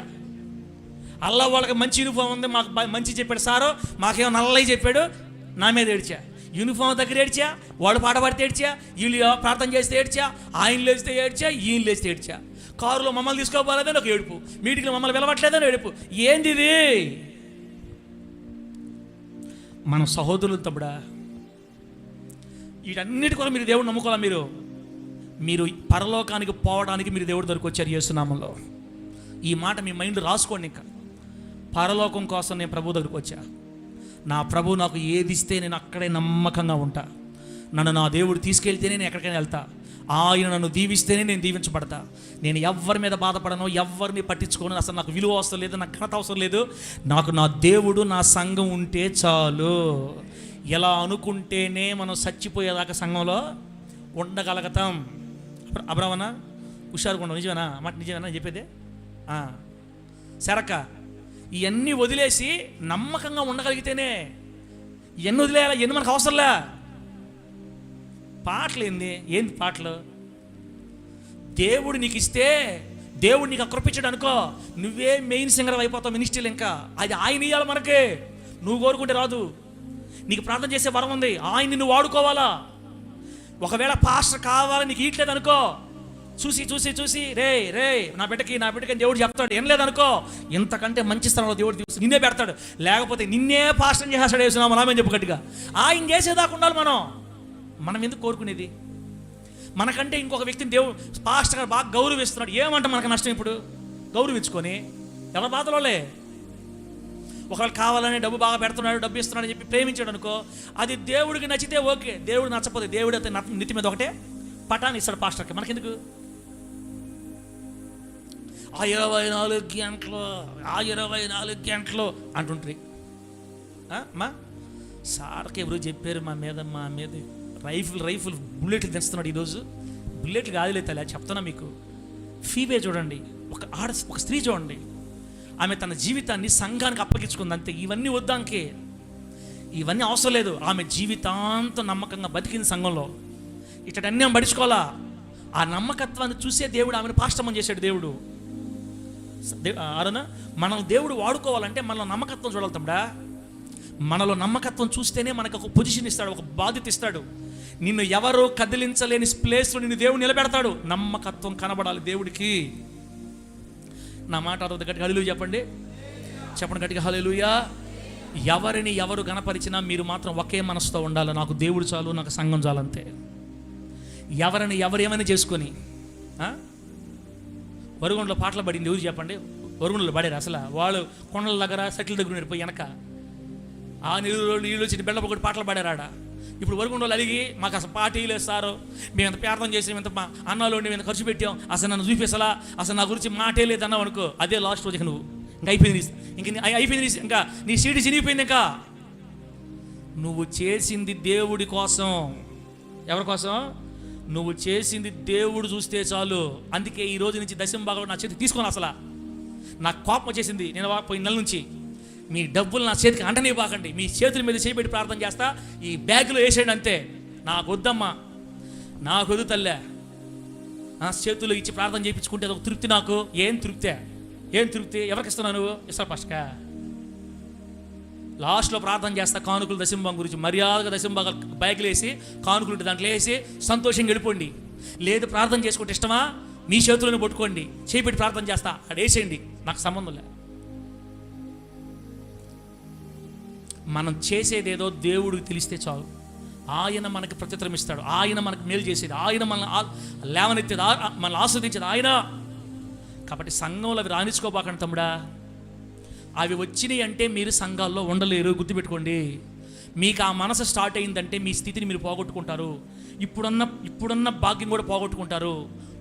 అల్లా వాళ్ళకి మంచి యూనిఫామ్ ఉంది, మాకు మంచి చెప్పాడు సారు, మాకేమో నల్లయ్య చెప్పాడు, నా మీద ఏడ్చా. యూనిఫామ్ దగ్గర ఏడ్చా, వాడు పాట పాడితే ఏడ్చా, వీళ్ళు ప్రార్థన చేస్తే ఏడ్చా, ఆయన లేస్తే ఏడ్చా, ఈయన లేస్తే ఏడ్చా. కారులో మమ్మల్ని తీసుకోపోలేదని ఒక ఏడుపు, మీటింగ్లో మమ్మల్ని పిలవట్లేదని ఏడుపు. ఏంది ఇది? మన సహోదరులు తమ్ముడా, వీటన్నిటి కూడా మీరు దేవుడు నమ్ముకోవాలి. మీరు పరలోకానికి పోవడానికి మీరు దేవుడి దగ్గరికి వచ్చారు యేసునామంలో. ఈ మాట మీ మైండ్ రాసుకోండి. ఇంకా పరలోకం కోసం నేను ప్రభు దగ్గరికి వచ్చా. నా ప్రభు నాకు ఏది ఇస్తే నేను అక్కడే నమ్మకంగా ఉంటా. నన్ను నా దేవుడు తీసుకెళ్తేనే నేను ఎక్కడికైనా వెళ్తా. ఆయన నన్ను దీవిస్తేనే నేను దీవించబడతా. నేను ఎవరి మీద బాధపడను, ఎవరిని పట్టించుకోను. అసలు నాకు విలువ అవసరం లేదు, నాకు ఘనత అవసరం లేదు. నాకు నా దేవుడు, నా సంఘం ఉంటే చాలు. ఎలా అనుకుంటేనే మనం చచ్చిపోయేదాకా సంఘంలో ఉండగలుగుతాం. అబ్రహ్మనా హుషారుగా ఉండవు. నిజమేనా మాట? నిజమేనా చెప్పేదే? సరక ఇవన్నీ వదిలేసి నమ్మకంగా ఉండగలిగితేనే. ఇవన్నీ వదిలేయాలా? ఇవన్నీ మనకు అవసరంలే. పాటలు ఏంది పాటలు? దేవుడు నీకు ఇస్తే, దేవుడు నీకు కృపించాడు అనుకో, నువ్వే మెయిన్ సింగర్ అయిపోతావు మినిస్ట్రీలు. ఇంకా అది ఆయన ఇవ్వాలి మనకి. నువ్వు కోరుకుంటే రాదు. నీకు ప్రార్థన చేసే వరం ఉంది, ఆయన నిన్ను వాడుకోవాలా. ఒకవేళ పాస్టర్ కావాలని నీకు ఇట్లేదు అనుకో, చూసి చూసి చూసి రే నా బిడ్డకి దేవుడు చెప్తాడు, ఏం లేదనుకో, ఇంతకంటే మంచి స్థలంలో దేవుడు తీసి నిన్నే పెడతాడు. లేకపోతే నిన్నే పాస్టర్ చేస్తాడు. వేసినామా నామని చెప్పు గట్టిగా. ఆయన చేసేదాకా ఉండాలి. మనం ఎందుకు కోరుకునేది? మనకంటే ఇంకొక వ్యక్తిని దేవుడు పాస్టర్ గారు బాగా గౌరవిస్తున్నాడు, ఏమంటే మనకు నష్టం? ఇప్పుడు గౌరవించుకొని ఎవరి బాధలోలే. ఒకవేళ కావాలని డబ్బు బాగా పెడుతున్నాడు, డబ్బు ఇస్తున్నాడు అని చెప్పి ప్రేమించాడు అనుకో, అది దేవుడికి నచ్చితే ఓకే. దేవుడు నచ్చపోతే దేవుడు అయితే నెత్తి మీద ఒకటే పటాన్ని ఇస్తాడు పాస్టర్కి. మనకెందుకు? ఆ 24 గంటలు అంటుంటారు. మా సార్కి ఎవరు చెప్పారు మా మీద రైఫుల్ బుల్లెట్లు తెస్తున్నాడు ఈరోజు. బుల్లెట్లు కాదులే తల్లి, చెప్తున్నా మీకు. ఫీబే చూడండి, ఒక స్త్రీ చూడండి, ఆమె తన జీవితాన్ని సంఘానికి అప్పగించుకుంది అంతే. ఇవన్నీ వద్దాకే, ఇవన్నీ అవసరం లేదు. ఆమె జీవితాంతం నమ్మకంగా బతికింది సంఘంలో. ఇటన్నీ ఆమె పడుచుకోవాలా. ఆ నమ్మకత్వాన్ని చూసే దేవుడు ఆమెను పాస్టమని చేశాడు. దేవుడు అరనా మనం దేవుడు వాడుకోవాలంటే మనలో నమ్మకత్వం చూడాలి తమ్ముడా. మనలో నమ్మకత్వం చూస్తేనే మనకు ఒక పొజిషన్ ఇస్తాడు, ఒక బాధ్యత ఇస్తాడు. నిన్ను ఎవరో కదిలించలేని ప్లేస్లో నిన్ను దేవుడు నిలబెడతాడు. నమ్మకత్వం కనబడాలి దేవుడికి. నా మాట అర్థం గట్టిగా హల్లెలూయా చెప్పండి గట్టిగా హల్లెలూయా. ఎవరిని ఎవరు గణపరిచినా మీరు మాత్రం ఒకే మనసుతో ఉండాలి. నాకు దేవుడు చాలు, నాకు సంఘం చాలు అంతే. ఎవరిని ఎవరేమైనా చేసుకొని వరుగుండలో పాటలు పడింది ఎవరు చెప్పండి? వరుగుండలో పడారు. అసలు వాళ్ళు కొండల దగ్గర సెటిల్ దగ్గర ఉండిపోయి వెనక ఆ నీళ్ళు వచ్చి బెళ్ళ ఒకటి పాటలు పాడారు ఆడ. ఇప్పుడు వరుగుండోళ్ళు అడిగి మాకు అసలు పార్టీ లేదు సారు, మేము ఎంత ప్రార్థన చేసాం, ఎంత మా అన్నాలో మేము ఖర్చు పెట్టాం, అసలు నన్ను చూపిస్తలా, అసలు నా గురించి మాటే లేదు అన్నావు అనుకో, అదే లాస్ట్ రోజు నువ్వు ఇంకా అయిపోయింది. ఇంకా నీ సీటు చినిగిపోయింది. ఇంకా నువ్వు చేసింది దేవుడి కోసం. ఎవరి కోసం? నువ్వు చేసింది దేవుడు చూస్తే చాలు. అందుకే ఈ రోజు నుంచి దశమ భాగంలో నా చేతికి తీసుకొని, అసలు నాకు కోపం వచ్చేసింది. నేను పోయిన నెల నుంచి మీ డబ్బులు నా చేతికి అంటనే బాకండి, మీ చేతుల మీద చేయబెట్టి ప్రార్థన చేస్తా, ఈ బ్యాగ్లో వేసేయండి అంతే. నాకు వద్దమ్మా, నాకు వద్దు తల్లే. నా చేతుల్లో ఇచ్చి ప్రార్థన చేయించుకుంటే అదొక తృప్తి నాకు. ఏం తృప్తి? ఎవరికి ఇస్తున్నావు నువ్వు? ఇస్తా ఫస్ట్గా లాస్ట్లో ప్రార్థన చేస్తా. కానుకలు దశంభాగం గురించి మర్యాదగా దశంభాగాలు బ్యాగులు వేసి కానుకలు ఉంటే దాంట్లో వేసి సంతోషంగా వెళ్ళిపోండి. లేదు ప్రార్థన చేసుకుంటే ఇష్టమా, మీ చేతులను పట్టుకోండి, చేపెట్టి ప్రార్థన చేస్తా, అక్కడ వేసేయండి, నాకు సంబంధం లే. మనం చేసేదేదో దేవుడికి తెలిస్తే చాలు. ఆయన మనకి ప్రత్యుత్తరం ఇస్తాడు, ఆయన మనకు మేలు చేసేది, ఆయన మనల్ని లేవనెత్తేది, మనల్ని ఆస్వాదించేది ఆయన. కాబట్టి సంఘంలో అవి రాణించుకోబాకండి తమ్ముడా. అవి వచ్చినాయి అంటే మీరు సంఘాల్లో ఉండలేరు, గుర్తుపెట్టుకోండి. మీకు ఆ మనసు స్టార్ట్ అయిందంటే మీ స్థితిని మీరు పోగొట్టుకుంటారు. ఇప్పుడున్న భాగ్యం కూడా పోగొట్టుకుంటారు.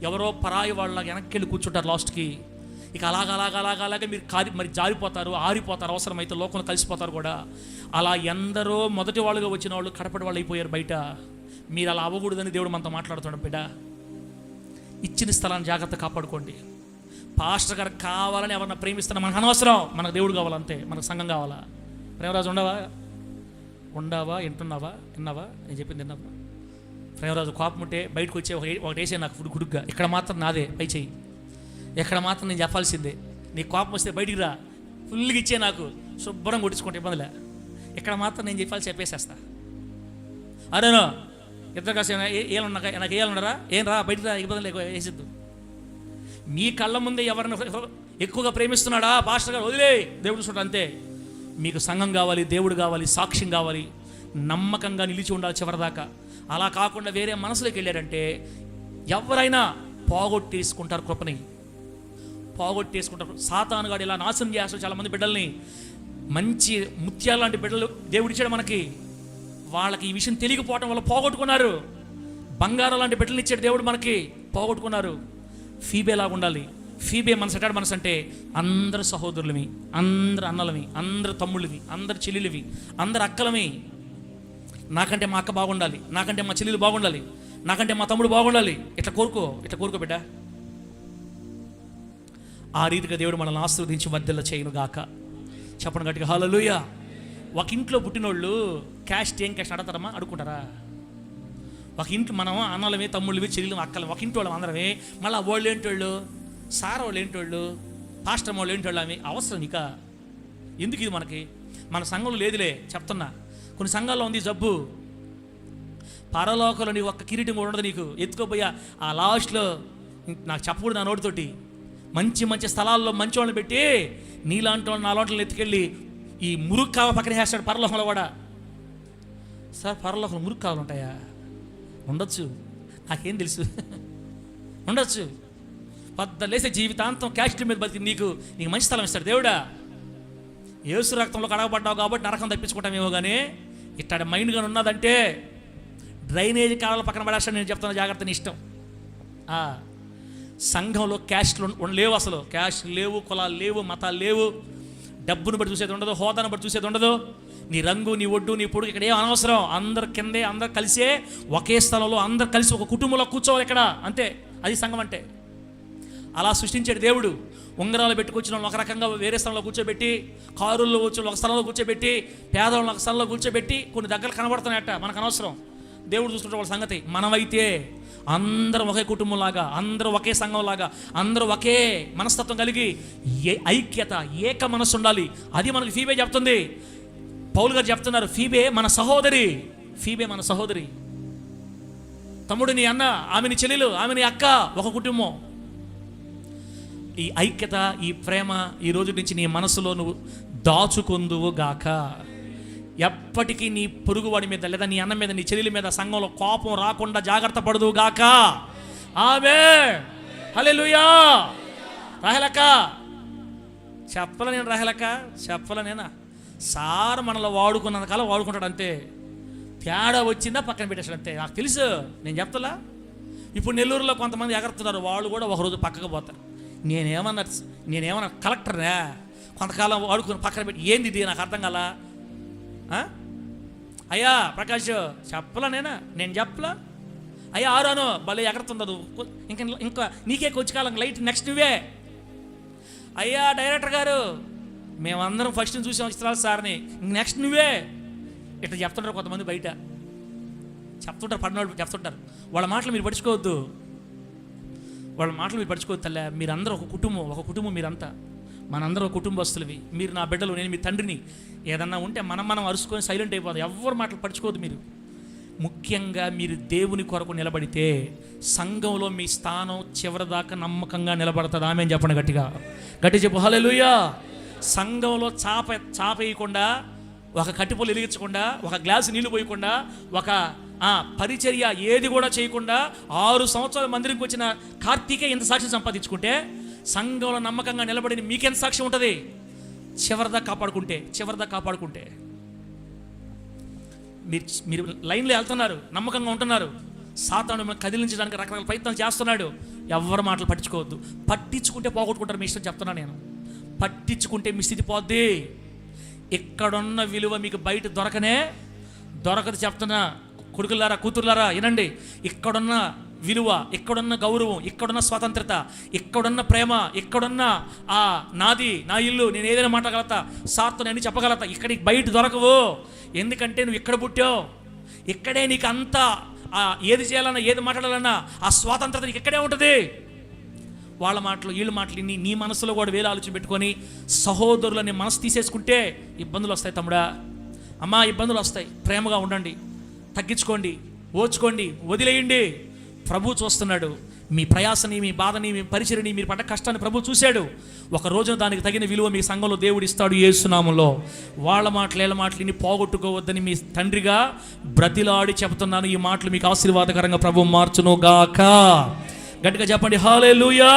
ఎవరో పరాయి వాళ్ళ వెనక్కి వెళ్ళి కూర్చుంటారు లాస్ట్కి. ఇక అలాగ మీరు మరి జారిపోతారు, ఆరిపోతారు, అవసరమైతే లోకంలో కలిసిపోతారు కూడా. అలా ఎందరో మొదటి వాళ్ళుగా వచ్చిన వాళ్ళు కడపటి వాళ్ళు అయిపోయారు బయట. మీరు అలా అవ్వకూడదని దేవుడు మనతో మాట్లాడుతున్నాడు. బిడ్డ, ఇచ్చిన స్థలాన్ని జాగ్రత్త కాపాడుకోండి. పాస్టర్ గారు కావాలని ఎవరన్నా ప్రేమిస్తున్నా మనకు అనవసరం, మనకు దేవుడు కావాలంతే, మనకు సంఘం కావాలా. ప్రేమరాజు ఉండవా వింటున్నావా? విన్నావా? నేను చెప్పింది విన్నావా? ప్రేమరాజు కోపం ఉంటే బయటకు వచ్చే ఒకటి వేసే నాకు గుడుగ్గా, ఇక్కడ మాత్రం నాదే పై చెయ్యి, ఎక్కడ మాత్రం నేను చెప్పాల్సిందే. నీ కోపం వస్తే బయటికి రా, ఫుల్గా ఇచ్చే నాకు, శుభ్రం కొట్టించుకుంటే ఇబ్బందిలే. ఇక్కడ మాత్రం నేను చెప్పేసేస్తా. అరేనో ఇద్దరు కాస్త నాకు ఏళ్ళున్నారా, ఏం రా బయటికి రా, ఇబ్బంది లేక వేసిద్దు. మీ కళ్ళ ముందే ఎవరిని ఎక్కువగా ప్రేమిస్తున్నాడా పాస్టర్ గారు, వదిలే, దేవుడు చూడండి అంతే. మీకు సంఘం కావాలి, దేవుడు కావాలి, సాక్ష్యం కావాలి, నమ్మకంగా నిలిచి ఉండాలి చివరిదాకా. అలా కాకుండా వేరే మనసులోకి వెళ్ళారంటే ఎవరైనా పోగొట్టేసుకుంటారు, కృపని పోగొట్టేసుకుంటారు. సాతానుగాడు ఇలా నాశనం చేస్తారు చాలామంది బిడ్డల్ని. మంచి ముత్యాల లాంటి బిడ్డలు దేవుడిచ్చాడు మనకి, వాళ్ళకి ఈ విషయం తెలియకపోవటం వల్ల పోగొట్టుకున్నారు. బంగారం లాంటి బిడ్డలు ఇచ్చాడు దేవుడు మనకి, పోగొట్టుకున్నారు. ఫీబే లాగా ఉండాలి. ఫీబే మనసు ఎటాడు మనసు అంటే అందరు సహోదరులవి, అందరు అన్నలవి, అందరు తమ్ముళ్ళవి, అందరు చెల్లెలివి, అందరు అక్కలవి. నాకంటే మా అక్క బాగుండాలి, నాకంటే మా చెల్లెలు బాగుండాలి, నాకంటే మా తమ్ముడు బాగుండాలి. ఇట్లా కోరుకో బిడ్డ. ఆ రీతిగా దేవుడు మనల్ని ఆశీర్వదించి మధ్యలో చేయను గాక. చెప్పండి గట్టిగా హల్లెలూయా. ఒక ఇంట్లో పుట్టినోళ్ళు క్యాస్ట్ ఏం క్యాస్ట్ అడతారమ్మా? అడుక్కుంటారా? ఒక ఇంట్లో మనం అన్నలమే, తమ్ముళ్ళవి, చెల్లెలు, అక్కలు, ఒక ఇంటి వాళ్ళం అందరమే. మళ్ళీ వాళ్ళు ఏంటోళ్ళు, సార్ వాళ్ళు ఏంటోళ్ళు, పాస్టర్ వాళ్ళు ఏంటోళ్ళు, అవి అవసరం ఇక ఎందుకు ఇది మనకి? మన సంఘంలో లేదులే చెప్తున్నా, కొన్ని సంఘాల్లో ఉంది జబ్బు. పరలోకంలో నీకు ఒక్క కిరీటం కూడా ఉండదు. నీకు ఎత్తుకోపోయా ఆ లాస్ట్లో, నాకు చెప్పకూడదు నా నోటితోటి, మంచి మంచి స్థలాల్లో మంచి వాళ్ళని పెట్టి నీలాంటి వాళ్ళు నాలాంటి వాళ్ళు ఎత్తుకెళ్ళి ఈ మురుగు కావ పక్కన వేస్తాడు పరలోకంలో కూడా. సార్ పరలోకంలో మురుగు కావలు ఉంటాయా? ఉండొచ్చు, నాకేం తెలుసు. ఉండొచ్చు. పొద్దులేసే జీవితాంతం క్యాస్ట్ల మీద బతికి నీకు మంచి స్థలం ఇస్తాడు దేవుడా. యేసు రక్తంలో కడగబడ్డావు కాబట్టి నరకం తప్పించుకుంటామేమో, కానీ ఇట్టాడ మైండ్ కానీ ఉన్నదంటే డ్రైనేజ్ కాలాల పక్కన పడేస్తాడు. నేను చెప్తాను జాగ్రత్త, నీ ఇష్టం. సంఘంలో క్యాస్ట్లు లేవు, అసలు క్యాస్ట్ లేవు, కులాలు లేవు, మతాలు లేవు. డబ్బును బట్టి చూసేది ఉండదు, హోదాను బట్టి చూసేది ఉండదు. నీ రంగు, నీ ఒడ్డు, నీ పొడుగు ఇక్కడ ఏం అనవసరం. అందరు కిందే, అందరు కలిసే ఒకే స్థలంలో అందరు కలిసి ఒక కుటుంబంలో కూర్చోవాలి ఇక్కడ, అంతే. అది సంఘం అంటే. అలా సృష్టించాడు దేవుడు. ఉంగరాలు పెట్టుకొచ్చిన ఒక రకంగా వేరే స్థలంలో కూర్చోబెట్టి, కారుల్లో వచ్చిన ఒక స్థలంలో కూర్చోబెట్టి, పేదవాళ్ళని ఒక స్థలంలో కూర్చోబెట్టి, కొన్ని దగ్గర కనబడుతున్నాయట, మనకు అనవసరం. దేవుడు చూసుకుంటే వాళ్ళ సంగతి. మనమైతే అందరం ఒకే కుటుంబంలాగా, అందరూ ఒకే సంఘంలాగా, అందరూ ఒకే మనస్తత్వం కలిగి ఐక్యత, ఏక మనస్సు ఉండాలి. అది మనకు ఫీబే చెప్తుంది. పౌలు గారు చెప్తున్నారు, ఫీబే మన సహోదరి. ఫీబే మన సహోదరి. తమ్ముడు నీ అన్న, ఆమె నీ చెల్లెలు, ఆమె నీ అక్క, ఒక కుటుంబం. ఈ ఐక్యత, ఈ ప్రేమ ఈ రోజు నుంచి నీ మనసులో నువ్వు దాచుకుందువు గాక. ఎప్పటికీ నీ పొరుగువాడి మీద లేదా నీ అన్న మీద, నీ చెల్లెల మీద సంఘంలో కోపం రాకుండా జాగ్రత్త పడదువు గాక. ఆమేన్, హల్లెలూయా. రాహెలక్క చెప్పల, నేను రాహెలక్క చెప్పల, నేనా సార్ మనలో వాడుకున్నంత కాలం వాడుకుంటాడు, అంతే. తేడా వచ్చిందా పక్కన పెట్టేసాడు, అంతే. నాకు తెలుసు, నేను చెప్తలా. ఇప్పుడు నెల్లూరులో కొంతమంది ఎగరుతున్నారు, వాళ్ళు కూడా ఒకరోజు పక్కకు పోతారు. నేనేమన్నా కలెక్టర్నే, కొంతకాలం వాడుకుని పక్కన పెట్టి ఏంది ఇది నాకు అర్థం కాల. అయ్యా ప్రకాష్ చెప్పలా, నేను చెప్పలా. అయ్యా ఆరాను భలే ఎగరుతుందదు, ఇంకా నీకే కొంచెం కాలం లైట్ నెక్స్ట్ నువ్వే. అయ్యా డైరెక్టర్ గారు మేమందరం ఫస్ట్ చూసాం చిత్రాలు సార్ని, నెక్స్ట్ నువ్వే. ఇట్లా చెప్తుంటారు కొంతమంది బయట, చెప్తుంటారు, పడినోళ్ళు చెప్తుంటారు. వాళ్ళ మాటలు మీరు పడుచుకోవద్దు, వాళ్ళ మాటలు మీరు పడుచుకోవద్దు తల్లే. మీరందరూ ఒక కుటుంబం మీరంతా. మనందరూ కుటుంబస్తులవి. మీరు నా బిడ్డలు, నేను మీ తండ్రిని. ఏదన్నా ఉంటే మనం అరుచుకొని సైలెంట్ అయిపోదు. ఎవరు మాటలు పడుచుకోవద్దు మీరు. ముఖ్యంగా మీరు దేవుని కొరకు నిలబడితే సంఘంలో మీ స్థానం చివరిదాకా నమ్మకంగా నిలబడుతుంది. ఆమె చెప్పండి గట్టిగా, గట్టి చెప్పు హల్లెలూయా. సంఘంలో చాప వేయకుండా, ఒక కట్టిపొలు వెలిగించకుండా, ఒక గ్లాసు నీళ్లు పోయకుండా, ఒక పరిచర్య ఏది కూడా చేయకుండా 6 సంవత్సరాల మందిరికి వచ్చిన కార్తీకే ఇంత సాక్ష్యం సంపాదించుకుంటే, సంఘంలో నమ్మకంగా నిలబడి మీకెంత సాక్ష్యం ఉంటుంది? చివరిదా కాపాడుకుంటే మీరు లైన్లో వెళ్తున్నారు, నమ్మకంగా ఉంటున్నారు. సాతాను మిమ్మల్ని కదిలించడానికి రకరకాల ప్రయత్నాలు చేస్తున్నాడు. ఎవరు మాటలు పట్టించుకుంటే పోగొట్టుకుంటారు. మీ ఇష్టం చెప్తున్నా నేను. పట్టించుకుంటే మీ స్థితి పోద్ది. ఇక్కడున్న విలువ మీకు బయట దొరకదు చెప్తున్నా. కొడుకులారా, కూతుర్లారా వినండి. ఇక్కడున్న విలువ, ఇక్కడున్న గౌరవం, ఇక్కడున్న స్వాతంత్రత, ఇక్కడున్న ప్రేమ, ఇక్కడున్న నాది, నా ఇల్లు, నేను ఏదైనా మాట్లాడగలుగుతా, సార్తో నేను చెప్పగలుగుతా. ఇక్కడికి బయట దొరకవు. ఎందుకంటే నువ్వు ఇక్కడ పుట్టావు. ఇక్కడే నీకు అంతా ఏది చేయాలన్నా, ఏది మాట్లాడాలన్నా ఆ స్వాతంత్రత నీకు ఇక్కడే ఉంటుంది. వాళ్ళ మాటలు, వీళ్ళ మాటలు నీ మనసులో కూడా వేరే ఆలోచన పెట్టుకొని సహోదరులని మనసు తీసేసుకుంటే ఇబ్బందులు వస్తాయి తమ్ముడా, అమ్మా, ఇబ్బందులు వస్తాయి. ప్రేమగా ఉండండి, తగ్గించుకోండి, ఓచుకోండి, వదిలేయండి. ప్రభు చూస్తున్నాడు మీ ప్రయాసని, మీ బాధని, మీ పరిచర్ని, మీరు పడ్డ కష్టాన్ని ప్రభు చూశాడు. ఒక రోజున దానికి తగిన విలువ మీ సంఘంలో దేవుడు ఇస్తాడు యేసు నామములో. వాళ్ళ మాటలు, వీళ్ళ మాటలు ఇన్ని పోగొట్టుకోవద్దని మీ తండ్రిగా బ్రతిలాడి చెబుతున్నాను. ఈ మాటలు మీకు ఆశీర్వాదకరంగా ప్రభు మార్చును గాక. గట్టిగా చెప్పండి హల్లెలూయా.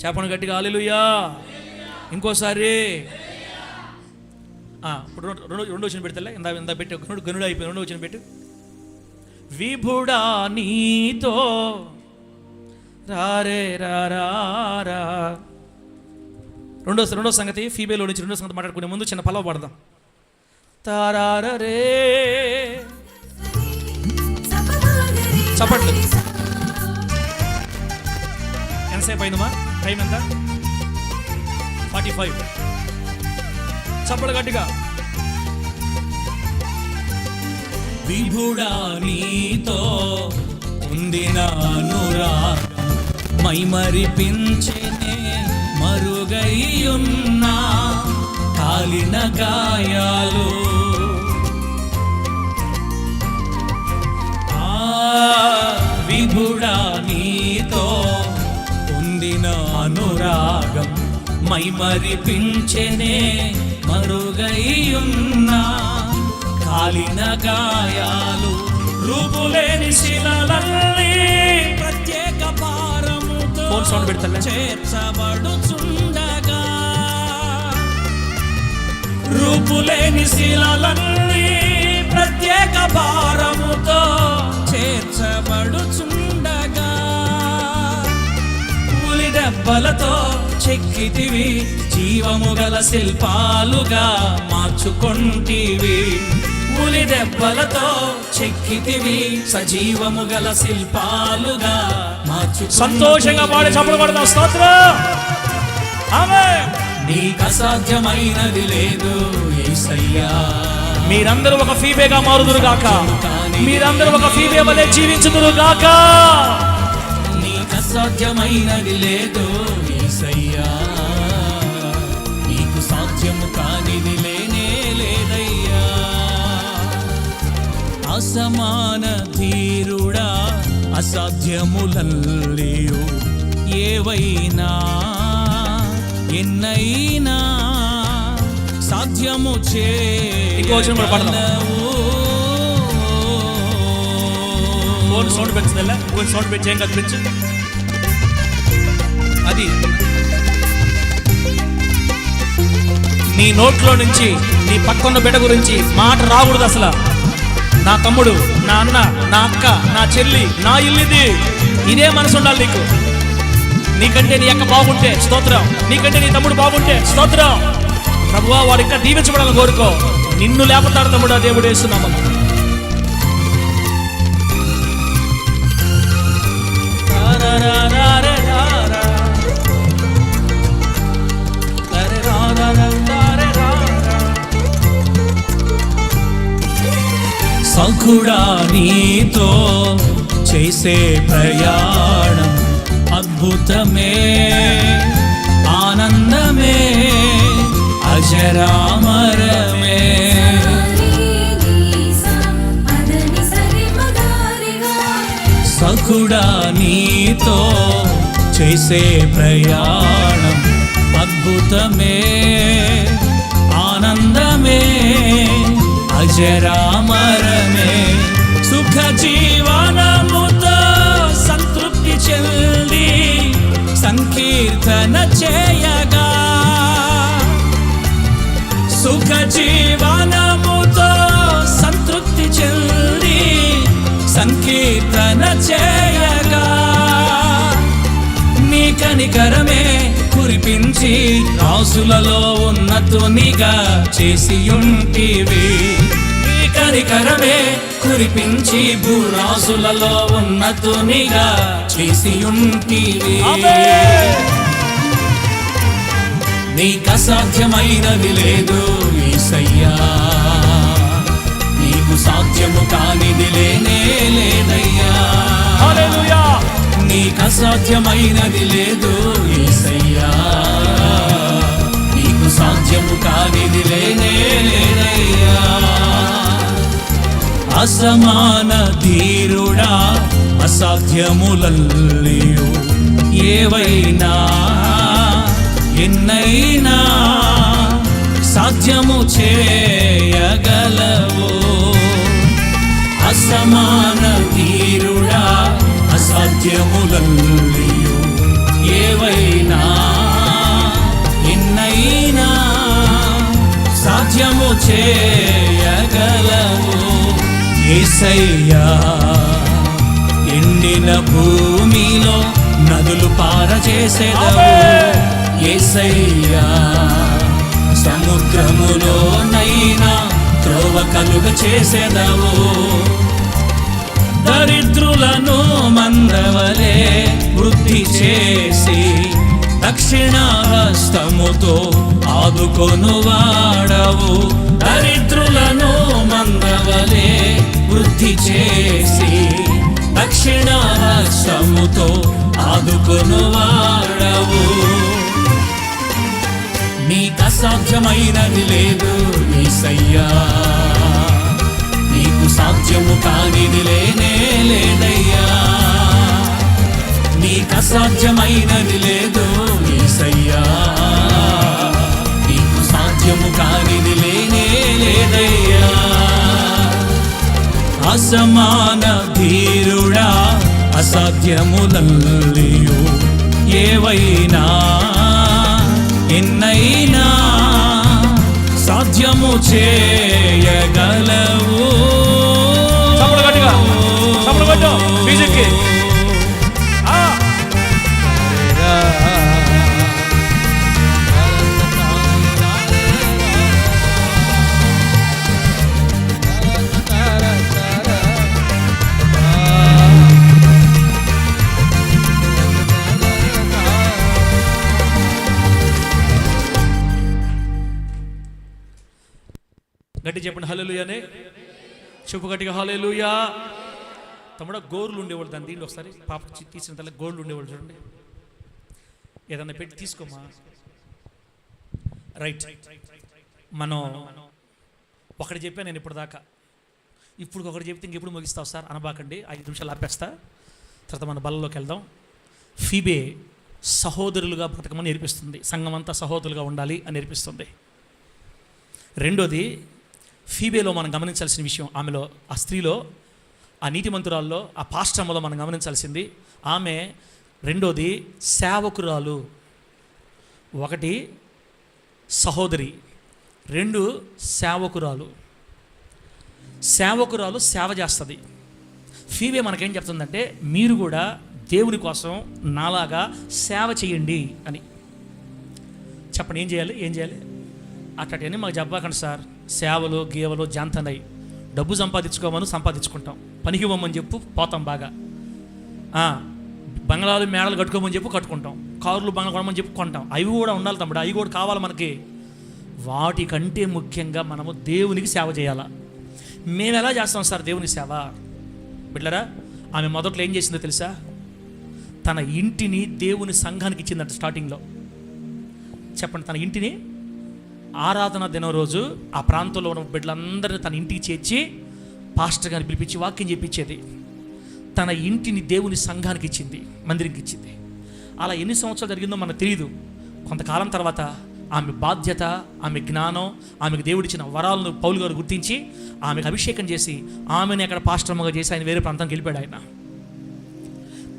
చెప్పండి గట్టిగా హల్లెలూయా. ఇంకోసారి ఇప్పుడు రెండో వచ్చిన పెడతలే, ఇందా పెట్టి గనుడు అయిపోయింది. రెండో వచ్చిన పెట్టు. విభుడా నీతో రారే రారా. రెండో సంగతి, ఫీబేలో నుంచి రెండో సంగతి మాట్లాడుకునే ముందు చిన్న పల్లవ పడదాం. తారారే చప్పట్లు. ఎంతసేపు అయిందమ్మా? టైం ఎంత? 45. చప్పట్లు గట్టిగా. విభుడా నీతో ఉంది నానురాగం, మైమరిపించెనే మరుగైయున్నా, కాలిన గాయాలు, విభుడా నీతో పొందిన అనురాగం మైమరిపించెనే మరుగైయున్నా. కాలిన గాయాలు రూపులేని శిలలన్నీ ప్రత్యేక భారముతో చేర్చబడుచుండగా, రూపులేని శిలలన్నీ ప్రత్యేక భారముతో చేర్చబడుచుండగా, ఉలి దెబ్బలతో చెక్కితివి జీవము గల శిల్పాలుగా మార్చుకొంటివి. ఉలి దెబ్బలతో చెక్కితివి సజీవము గల శిల్పాలుగా మార్చు. సంతోషంగా పాడి చప్పుడు పడదాం. స్తోత్రం. ఆమేన్. నీకు అసాధ్యమైనది లేదు యేసయ్యా. మీరందరూ ఒక ఫీబేగా మారుదురు గాక, మీరందరూ ఒక ఫీబే వలె జీవించుదురు గాక. నీకు అసాధ్యమైనది లేదు యేసయ్యా, నీకు సాధ్యము కానిది లేనే లేదయ్యా. అసమాన ధీరుడా, అసాధ్యములల్లియు ఏవైనా ఎన్నైనా సాధ్యము చేయగలవు. సౌండ్ పెంచదల్లా, సౌండ్ పెంచి ఏం కనిపించు. అది నీ నోట్లో నుంచి నీ పక్కన్న బిడ్డ గురించి మాట రాకూడదు అసలు. నా తమ్ముడు, నా అన్న, నా అక్క, నా చెల్లి, నా ఇల్లుది, ఇదే మనసు ఉండాలి నీకు. నీకంటే నీ అక్క బాగుంటే స్తోత్రం, నీకంటే నీ తమ్ముడు బాగుంటే స్తోత్రం. ప్రభువా వాడు ఇంకా దీవించబడాలని కోరుకో. నిన్ను లేపుతాడు తమ్ముడు, దేవుడు వేస్తున్నాము. సఖుడా నీతో చేసే ప్రయాణం అద్భుతమే, ఆనందమే, అజరామరమే. సఖుడా నీతో చేసే ప్రయాణం అద్భుతమే, ఆనందమే, అజరామరమే. సుఖ జీవనముతో సంతృప్తి చెంది సంకీర్తన చేయగా, సుఖ జీవనముతో సంతృప్తి చెంది సంకీర్తన చేయగా, నీ కనికరమే కురిపించి రాసులలో ఉన్నతునిగా చేసి ఉంటివి. నీ కనికరమే కురిపించి భూరాసులలో ఉన్నతునిగా చేసి ఉంటివి. నీకు అసాధ్యమైనది లేదు యేసయ్యా, నీకు సాధ్యము కానిది లేనే లేదయ్యా. హల్లెలూయా. నీకు అసాధ్యమైనది లేదు యేసయ్యా, నీకు సాధ్యము కానిది లేనే లేదయ్యా. అసమాన ధీరుడా, అసాధ్యములల్లియు ఏవైనా ఎన్నైనా సాధ్యము చేయగలవు. అసమాన ధీరుడా, అసాధ్యములల్లియు ఏవైనా ఎన్నైనా సాధ్యము చేయగలవు. యేసయ్యా ఎండిన భూమిలో నదులు పారచేసేదవు. యేసయ్యా సముద్రములోనైనా త్రోవ కలుగ చేసేదవు. దరిద్రులను మందవలే వృద్ధి చేసి దక్షిణ హస్తముతో ఆదుకొనువాడవు. దరిద్రులను మందవలే వృద్ధి చేసి దక్షిణ హస్తముతో ఆదుకొనువాడవు. నీకు అసాధ్యమైనది లేదు యేసయ్యా, నీకు సాధ్యము కానిది లేనే లేదయ్యా, నీకు అసాధ్యమైనది లేదు యేసయ్యా, నీకు సాధ్యము కానిది లేనే లేదయ్యా. అసమాన ధీరుడా అసాధ్యములల్లియు ఏవైనా ఎన్నైనా సాధ్యము చేయగలవు. చప్పట్లు గట్టిగా, చప్పట్లు కొట్టు మ్యూజిక్కి. గట్టి చెప్పండి హల్లెలూయానే. చెప్పు గట్టిగా హల్లెలూయా. తమ్ముడా గోర్లు ఉండేవాళ్ళు, దాన్ని దీంట్లో ఒకసారి పాప తీసిన తల్ల గోర్లు ఉండేవాళ్ళు చూడండి. ఏదన్నా పెట్టి తీసుకోమా. రైట్, మనం ఒకటి చెప్పాను నేను ఇప్పటిదాకా. ఇప్పుడు ఒకటి చెప్తే ఇంకెప్పుడు ముగిస్తావు సార్ అనబాకండి, 5 నిమిషాలు ఆపేస్తా. తర్వాత మన బలంలోకి వెళ్దాం. ఫీబే సహోదరులుగా బ్రతకమని నేర్పిస్తుంది, సంఘం అంతా సహోదరులుగా ఉండాలి అని నేర్పిస్తుంది. రెండోది, ఫీబేలో మనం గమనించాల్సిన విషయం, ఆమెలో, ఆ స్త్రీలో, ఆ నీతిమంతురాల్లో, ఆ పాస్టమ్మలో మనం గమనించాల్సింది, ఆమె రెండోది సేవకురాలు. ఒకటి సహోదరి, 2 సేవకురాలు. సేవకురాలు సేవ చేస్తుంది. ఫీబే మనకేం చెప్తుందంటే, మీరు కూడా దేవుని కోసం నాలాగా సేవ చేయండి అని. చెప్పండి, ఏం చేయాలి, ఏం చేయాలి? అట్టని మాకు చెప్పకండి సార్, సేవలు గీవలు జాంతనై డబ్బు సంపాదించుకుంటాం, పనికి ఇవ్వమని చెప్పు పోతాం బాగా, బంగ్లాలు మేడలు కట్టుకోమని చెప్పు కట్టుకుంటాం, కారులు బంగ్లా కొనమని చెప్పు కొంటాం. అవి కూడా ఉండాలి తమ్ముడు, అవి కూడా కావాలి మనకి. వాటికంటే ముఖ్యంగా మనము దేవునికి సేవ చేయాలా. మేము ఎలా చేస్తాం సార్ దేవుని సేవ? బిడ్డరా, ఆమె మొదట్లో ఏం చేసిందో తెలుసా? తన ఇంటిని దేవుని సంఘానికి ఇచ్చిందంట. స్టార్టింగ్లో చెప్పండి, తన ఇంటిని ఆరాధన దినం రోజు ఆ ప్రాంతంలో ఉన్న బిడ్డలందరినీ తన ఇంటికి చేర్చి పాస్టర్ గారిని పిలిపించి వాక్యం చెప్పించేది. తన ఇంటిని దేవుని సంఘానికి ఇచ్చింది, మందిరికి ఇచ్చింది. అలా ఎన్ని సంవత్సరాలు జరిగిందో మనకు తెలియదు. కొంతకాలం తర్వాత ఆమె బాధ్యత, ఆమె జ్ఞానం, ఆమెకు దేవుడిచ్చిన వరాలను పౌలు గారు గుర్తించి ఆమెకు అభిషేకం చేసి ఆమెను అక్కడ పాస్టర్గా చేసి ఆయన వేరే ప్రాంతానికి వెళ్ళిపోయాడు. ఆయన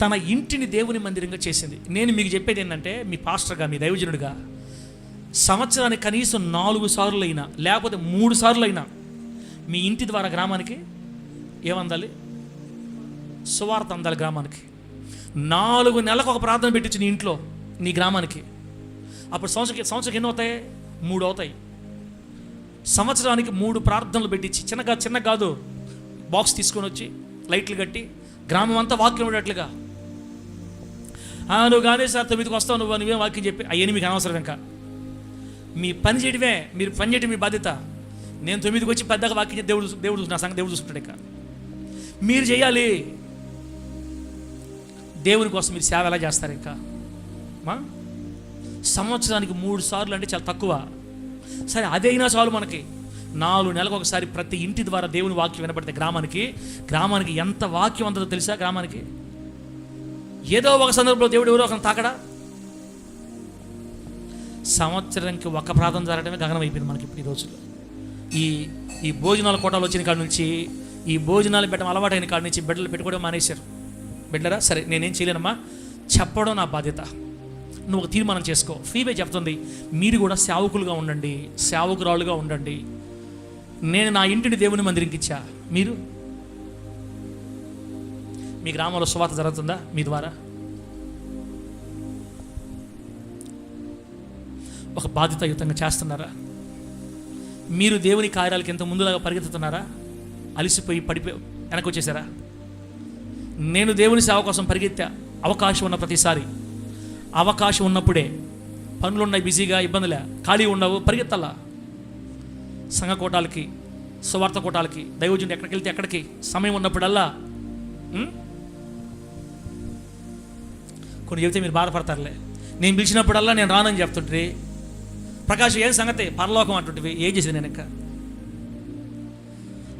తన ఇంటిని దేవుని మందిరంగా చేసింది. నేను మీకు చెప్పేది ఏంటంటే, మీ పాస్టర్గా, మీ దైవజనుడిగా సంవత్సరానికి కనీసం 4 సార్లు అయినా, లేకపోతే 3 సార్లు అయినా మీ ఇంటి ద్వారా గ్రామానికి ఏమందాలి? సువార్త అందాలి గ్రామానికి. 4 నెలలకు ఒక ప్రార్థన పెట్టించి నీ ఇంట్లో, నీ గ్రామానికి. అప్పుడు సంవత్సరం ఎన్ని అవుతాయి? 3 అవుతాయి. సంవత్సరానికి 3 ప్రార్థనలు పెట్టించి, చిన్న కాదు, బాక్స్ తీసుకొని వచ్చి లైట్లు కట్టి గ్రామం అంతా వాక్యం ఉండేట్లుగా. నువ్వు కానీ సార్ 9కి వస్తావు, నువ్వేం వాక్యం చెప్పి అవన్నీ మీకు అనవసరం. ఇంకా మీ పని చేయడమే, మీరు పని చేయడం మీ బాధ్యత. నేను 9కి వచ్చి పెద్దగా వాక్యం దేవుడు నా సంగతి దేవుడు చూసుకుంటాడు. ఇంకా మీరు చేయాలి. దేవుని కోసం మీరు సేవ ఎలా చేస్తారు? ఇంకా సంవత్సరానికి 3 సార్లు అంటే చాలా తక్కువ. సరే, అదైనా చాలు మనకి. 4 నెలలకు ఒకసారి ప్రతి ఇంటి ద్వారా దేవుని వాక్యం వినపడితే గ్రామానికి ఎంత వాక్యం అంతదో తెలుసా? గ్రామానికి ఏదో ఒక సందర్భంలో దేవుడు ఎవరో ఒక తాకడా. సంవత్సరానికి ఒక ప్రార్థన జరగడమే గగనం అయిపోయింది మనకి ఇప్పుడు ఈ రోజుల్లో. ఈ భోజనాల కోటాలు వచ్చిన కాడ నుంచి, ఈ భోజనాలు పెట్టడం అలవాటైన కాడ నుంచి బిడ్డలు పెట్టుకోవడం మానేశారు. బిడ్డరా, సరే నేనేం చేయలేనమ్మా, చెప్పడం నా బాధ్యత. నువ్వు ఒక తీర్మానం చేసుకో. ఫీబే చెప్తుంది, మీరు కూడా సేవకులుగా ఉండండి, సేవకురాలుగా ఉండండి. నేను నా ఇంటిని దేవుని మందిరికి ఇచ్చా. మీరు మీ గ్రామంలో సువార్త జరుగుతుందా? మీ ద్వారా ఒక బాధ్యతాయుతంగా చేస్తున్నారా? మీరు దేవుని కార్యాలకి ఎంత ముందులాగా పరిగెత్తుతున్నారా? అలిసిపోయి పడిపోయి వెనక్కి వచ్చేసారా? నేను దేవుని సేవ కోసం పరిగెత్తా. అవకాశం ఉన్న ప్రతిసారి, అవకాశం ఉన్నప్పుడే, పనులున్నాయి, బిజీగా, ఇబ్బందులే, ఖాళీ ఉండవు, పరిగెత్తాలా. సంఘ కోటాలకి, సువార్త కోటాలకి, దైవజనుడు ఎక్కడికి వెళ్తే ఎక్కడికి, సమయం ఉన్నప్పుడల్లా. కొన్ని చెబితే మీరు బాధపడతారులే, నేను పిలిచినప్పుడల్లా నేను రానని చెప్తుంటే ప్రకాష్ ఏం సంగతి పరలోకం అంటుంటివి, ఏం చేసింది నేను ఇంకా?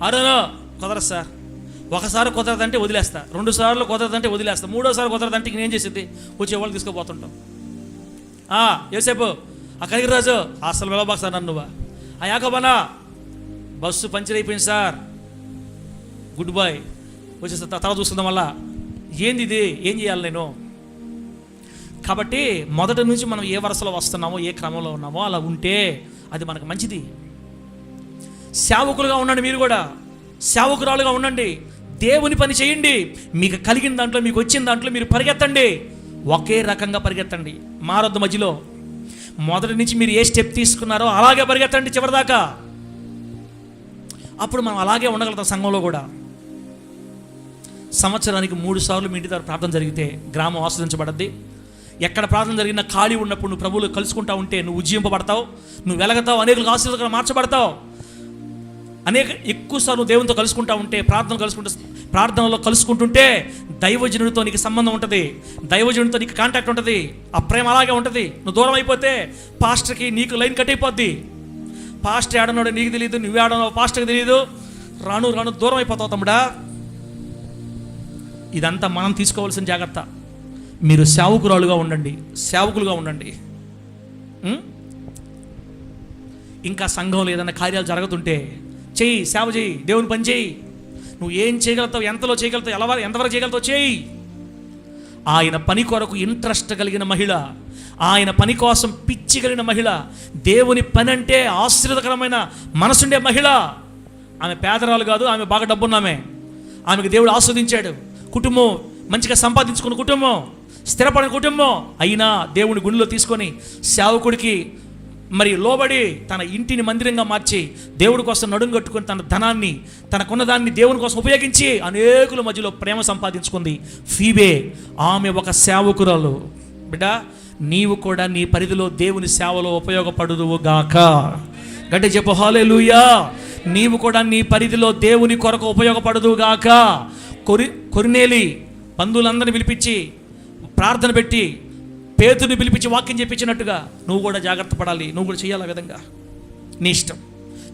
అరేనో కుదరదు సార్, ఒకసారి కుదరదంటే వదిలేస్తా, 2 సార్లు కుదరదంటే వదిలేస్తా, 3వసారి కుదరదంటే ఇంకేం చేసింది, వచ్చేవాళ్ళు తీసుకుపోతుంటాం. ఏసేపు ఆ కరిగిరాజు అసలు వెళ్ళబాకు సార్ నన్ను, ఆ యాకబనా బస్సు పంచర్ అయిపోయింది సార్, గుడ్ బాయ్, వచ్చేస్తా తర్వాత చూస్తుందాం వల్ల. ఏంది ఇది, ఏం చేయాలి నేను? కాబట్టి మొదటి నుంచి మనం ఏ వరుసలో వస్తున్నామో, ఏ క్రమంలో ఉన్నామో అలా ఉంటే అది మనకు మంచిది. సేవకులుగా ఉండండి, మీరు కూడా సేవకురాలుగా ఉండండి, దేవుని పని చేయండి. మీకు కలిగిన దాంట్లో, మీకు వచ్చిన దాంట్లో మీరు పరిగెత్తండి, ఒకే రకంగా పరిగెత్తండి, మారొద్దు మధ్యలో. మొదటి నుంచి మీరు ఏ స్టెప్ తీసుకున్నారో అలాగే పరిగెత్తండి చివరిదాకా. అప్పుడు మనం అలాగే ఉండగలుగుతాం. సంఘంలో కూడా సంవత్సరానికి 3 సార్లు మీ ఇంటి దగ్గర ప్రార్థన జరిగితే గ్రామం ఆస్వాదించబడద్ది. ఎక్కడ ప్రార్థన జరిగినా ఖాళీ ఉన్నప్పుడు నువ్వు ప్రభువులు కలుసుకుంటా ఉంటే నువ్వు ఉజ్జీంపబడతావు, నువ్వు వెలగతావు, అనేకులకు ఆశీర్వాదంగా మార్చబడతావు. ఎక్కువసార్లు నువ్వు దేవునితో కలుసుకుంటా ఉంటే, ప్రార్థనలో కలుసుకుంటుంటే దైవజనుడితో నీకు సంబంధం ఉంటుంది, దైవజనుడితో నీకు కాంటాక్ట్ ఉంటుంది, ఆ ప్రేమ అలాగే ఉంటుంది. నువ్వు దూరం అయిపోతే పాస్టర్కి నీకు లైన్ కట్ అయిపోద్ది. పాస్టర్ ఆడనోడు నీకు తెలియదు, నువ్వు ఆడనో పాస్టర్కి తెలియదు, రాను రాను దూరం అయిపోతావు తమ్ముడా. ఇదంతా మనం తీసుకోవాల్సిన జాగ్రత్త. మీరు సేవకురాలుగా ఉండండి, సేవకులుగా ఉండండి. ఇంకా సంఘంలో ఏదైనా కార్యాలు జరుగుతుంటే చెయ్యి, సేవ చేయి, దేవుని పని చేయి. నువ్వు ఏం చేయగలుగుతావు, ఎంతలో చేయగలుగుతావు, ఎంతవరకు చేయగలుగుతావు చేయి. ఆయన పని కొరకు ఇంట్రెస్ట్ కలిగిన మహిళ, ఆయన పని కోసం పిచ్చి కలిగిన మహిళ, దేవుని పని అంటే ఆశ్చర్యకరమైన మనసుండే మహిళ. ఆమె పేదరాలు కాదు, ఆమె బాగా డబ్బున్నామే, ఆమెకు దేవుడు ఆస్వాదించాడు. కుటుంబం మంచిగా సంపాదించుకున్న కుటుంబం, స్థిరపడిన కుటుంబం, అయినా దేవుని గుడిలో తీసుకొని సేవకుడికి మరి లోబడి తన ఇంటిని మందిరంగా మార్చి దేవుడి కోసం నడుం కట్టుకొని తన ధనాన్ని, తనకున్న దాన్ని దేవుని కోసం ఉపయోగించి అనేకుల మధ్యలో ప్రేమ సంపాదించుకుంది ఫీబే. ఆమె ఒక సేవకురాలు. బిడ్డ, నీవు కూడా నీ పరిధిలో దేవుని సేవలో ఉపయోగపడుదువు గాక. గట్టి చెప్పు హల్లెలూయా. నీవు కూడా నీ పరిధిలో దేవుని కొరకు ఉపయోగపడుదువు గాక. కొరినేలి బంధువులందరినీ పిలిపించి ప్రార్థన పెట్టి పేతుని పిలిపించి వాక్యం చెప్పించినట్టుగా నువ్వు కూడా జాగ్రత్త పడాలి, నువ్వు కూడా చేయాలి ఆ విధంగా. నీ ఇష్టం.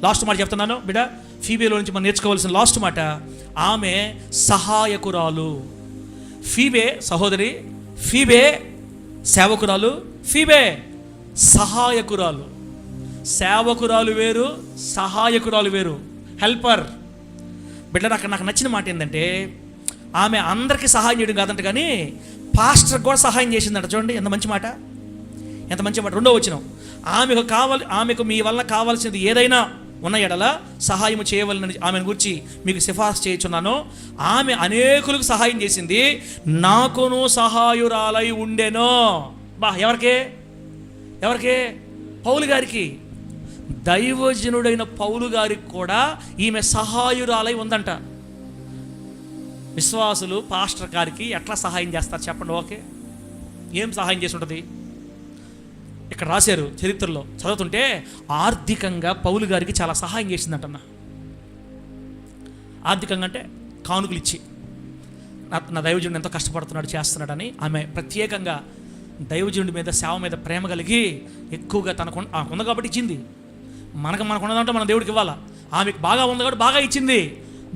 లాస్ట్ మాట చెప్తున్నాను బిడ్డ, ఫీబేలో నుంచి మనం నేర్చుకోవాల్సిన లాస్ట్ మాట, ఆమె సహాయకురాలు. ఫీబే సహోదరి, ఫీబే సేవకురాలు, ఫీబే సహాయకురాలు. సేవకురాలు వేరు, సహాయకురాలు వేరు, హెల్పర్. బిడ్డ, నాకు నచ్చిన మాట ఏంటంటే, ఆమె అందరికీ సహాయం చేయడం కాదంట, కానీ పాస్టర్కి కూడా సహాయం చేసిందంట. చూడండి ఎంత మంచి మాట, ఎంత మంచి మాట. 2వ వచనం, ఆమెకు మీ వల్ల కావాల్సినది ఏదైనా ఉన్న ఎడల సహాయం చేయవలనని ఆమెను గురించి మీకు సిఫార్సు చేయుచున్నాను. ఆమె అనేకులకు సహాయం చేసింది, నాకును సహాయురాలై ఉండెను. ఎవరికి? పౌలు గారికి. దైవజనుడైన పౌలు గారికి కూడా ఈమె సహాయురాలై ఉందంట. విశ్వాసులు పాస్టర్ గారికి ఎట్లా సహాయం చేస్తారు చెప్పండి? ఓకే, ఏం సహాయం చేసి ఉంటుంది? ఇక్కడ రాశారు చరిత్రలో చదువుతుంటే, ఆర్థికంగా పౌలు గారికి చాలా సహాయం చేసిందంటన్న. ఆర్థికంగా అంటే కానుకలు ఇచ్చి, నా దైవజనుడు ఎంతో కష్టపడుతున్నాడు చేస్తున్నాడని ఆమె ప్రత్యేకంగా దైవజనుడి మీద, సేవ మీద ప్రేమ కలిగి ఎక్కువగా తనకు ఉంది కాబట్టి ఇచ్చింది. మనకున్నదంటే మన దేవుడికి ఇవ్వాలా. ఆమెకు బాగా ఉంది కాబట్టి బాగా ఇచ్చింది.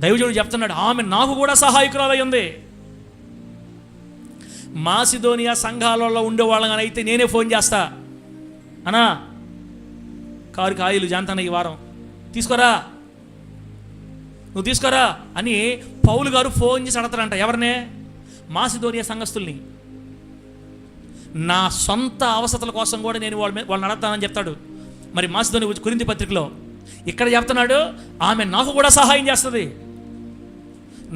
దైవజనుడు చెప్తున్నాడు, ఆమె నాకు కూడా సహాయకురాలై ఉంది. మాసిదోనియా సంఘాలలో ఉండేవాళ్ళని అయితే నేనే ఫోన్ చేస్తా, అన్నా కారుకి ఆయిల్ జాంతన్న ఈ వారం తీసుకోరా, నువ్వు తీసుకోరా అని పౌలు గారు ఫోన్ చేసి అడతారంట. ఎవరినే? మాసిదోనియా సంఘస్థుల్ని. నా సొంత అవసరాల కోసం కూడా నేను వాళ్ళని అడతానని చెప్తాడు. మరి మాసిదోనియా కొరింథీ పత్రికలో ఇక్కడ చెప్తున్నాడు, ఆమె నాకు కూడా సహాయం చేస్తుంది.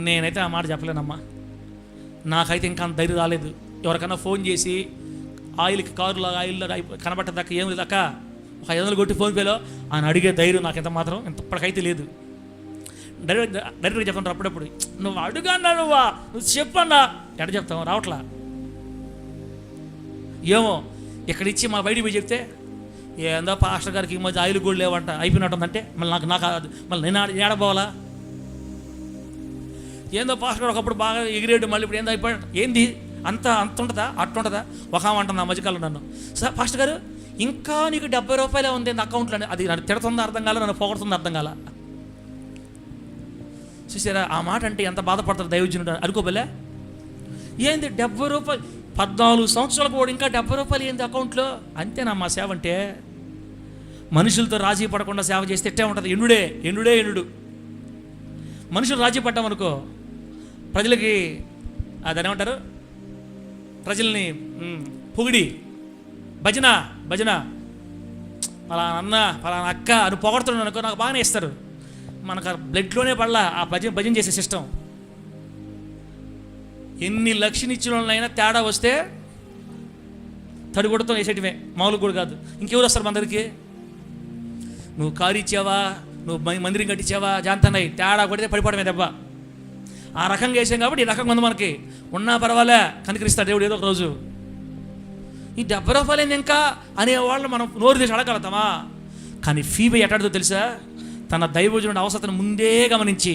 నేనైతే ఆ మాట చెప్పలేనమ్మా, నాకైతే ఇంకా అంత ధైర్యం రాలేదు. ఎవరికైనా ఫోన్ చేసి ఆయిల్కి కారులో ఆయిల్ కనబట్టదాకా ఏం లేదాక ఒక 500 కొట్టి ఫోన్పేలో ఆయన అడిగే ధైర్యం నాకు ఎంత మాత్రం ఇప్పటికైతే లేదు. డైరెక్ట్గా చెప్తాను అప్పుడప్పుడు, నువ్వు అడుగన్నా, నువ్వు చెప్పన్నా, ఎట చెప్తావు? రావట్లా. ఏమో ఇక్కడ ఇచ్చి మా బయటికి పోయి చెప్తే, ఏందో పాస్టర్ గారికి ఈ మధ్య ఆయిల్ కూడా లేవంట, అయిపోయినట్టుందంటే మళ్ళీ నాకు మళ్ళీ నేను ఏడబోవాలా? ఏందో పాస్టర్ గారు ఒకప్పుడు బాగా ఎగిరేడు, మళ్ళీ ఇప్పుడు ఏందో అయిపోయాడు. ఏంది అంత ఉంటుందా? అట్టుంటుందా? ఒక అంటుంది ఆ మధ్యకాలం నన్ను, సార్ పాస్టర్ గారు ఇంకా నీకు 70 రూపాయలే ఉంది అకౌంట్లో. అది నన్ను తిడుతుందో అర్థం కాల, నన్ను పొగడుతుందో అర్థం కాల. చూసారా ఆ మాట అంటే ఎంత బాధపడతారు దైవజనుడు అనుకోబలే. ఏంది 70 రూపాయలు, 14 సంవత్సరాలకు కూడా ఇంకా 70 రూపాయలు ఏంది అకౌంట్లో? అంతేనా మా సేవ అంటే? మనుషులతో రాజీ పడకుండా సేవ చేస్తే ఎట్టే ఉంటుంది? ఎన్నుడు. మనుషులు రాజీ పడ్డామనుకో, ప్రజలకి దాని ఏమంటారు, ప్రజల్ని పొగిడి భజన పలానా అన్న పలానా అక్క అని పొగడుతున్నాను అనుకో, నాకు బాగానే ఇస్తారు. మనకు బ్లడ్లోనే పడలా ఆ భజన చేసే సిస్టమ్. ఎన్ని లక్షలు ఇచ్చిన వాళ్ళైనా తేడా వస్తే తడిగొడతాం వేసేటివే, మామూలు కూడా కాదు. ఇంకెవరు వస్తారు మన దగ్గరికి? నువ్వు కారు ఇచ్చావా, నువ్వు మందిరం కట్టించావా, జాంతన్నాయి తేడా కొడితే పడిపోవడమే దెబ్బ. ఆ రకంగా వేసాం కాబట్టి ఈ రకంగా ఉంది మనకి. ఉన్నా పర్వాలే, కనికరిస్తాడు దేవుడు ఏదో ఒక రోజు. ఈ 70 రూపాయలు ఏంది ఇంకా అనేవాళ్ళు మనం నోరు తీసి అడగలుగుతామా? కానీ ఫీబే ఎటాడుతో తెలుసా? తన దైవజనుడి అవసరతను ముందే గమనించి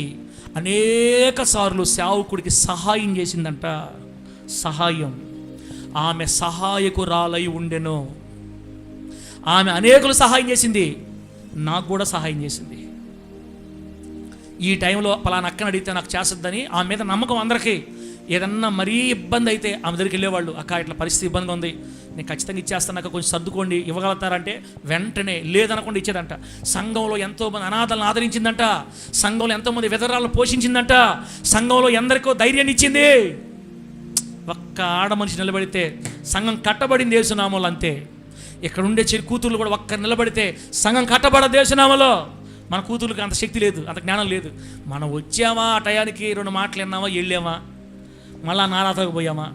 అనేక సార్లు సేవకుడికి సహాయం చేసిందంట. సహాయం. ఆమె సహాయకురాలై ఉండెను. ఆమె అనేకులు సహాయం చేసింది, నాకు కూడా సహాయం చేసింది. ఈ టైంలో పలానా అక్కని అడిగితే నాకు చేస్తుందని ఆమె మీద నమ్మకం అందరికీ. ఏదన్నా మరీ ఇబ్బంది అయితే ఆమె దగ్గరికి వెళ్ళేవాళ్ళు, అక్క ఇట్లా పరిస్థితి ఇబ్బందిగా ఉంది, నేను ఖచ్చితంగా ఇచ్చేస్తాను, కొంచెం సర్దుకోండి, ఇవ్వగలుగుతారంటే వెంటనే లేదనకుండా ఇచ్చేదంట. సంఘంలో ఎంతోమంది అనాథలను ఆదరించిందంట, సంఘంలో ఎంతోమంది విధవరాలను పోషించిందంట, సంఘంలో ఎందరికో ధైర్యాన్ని ఇచ్చింది. ఒక్క ఆడ మనిషి నిలబడితే సంఘం కట్టబడింది యేసునామములో అంతే. ఇక్కడ ఉండే కూతుర్లు కూడా ఒక్క నిలబడితే సంఘం కట్టబడ యేసునామములో. మన కూతుర్లకు అంత శక్తి లేదు, అంత జ్ఞానం లేదు. మనం వచ్చామా ఆ టయానికి 2 మాటలు విన్నామా, వెళ్ళామా, మళ్ళా నారాతకు పోయామా,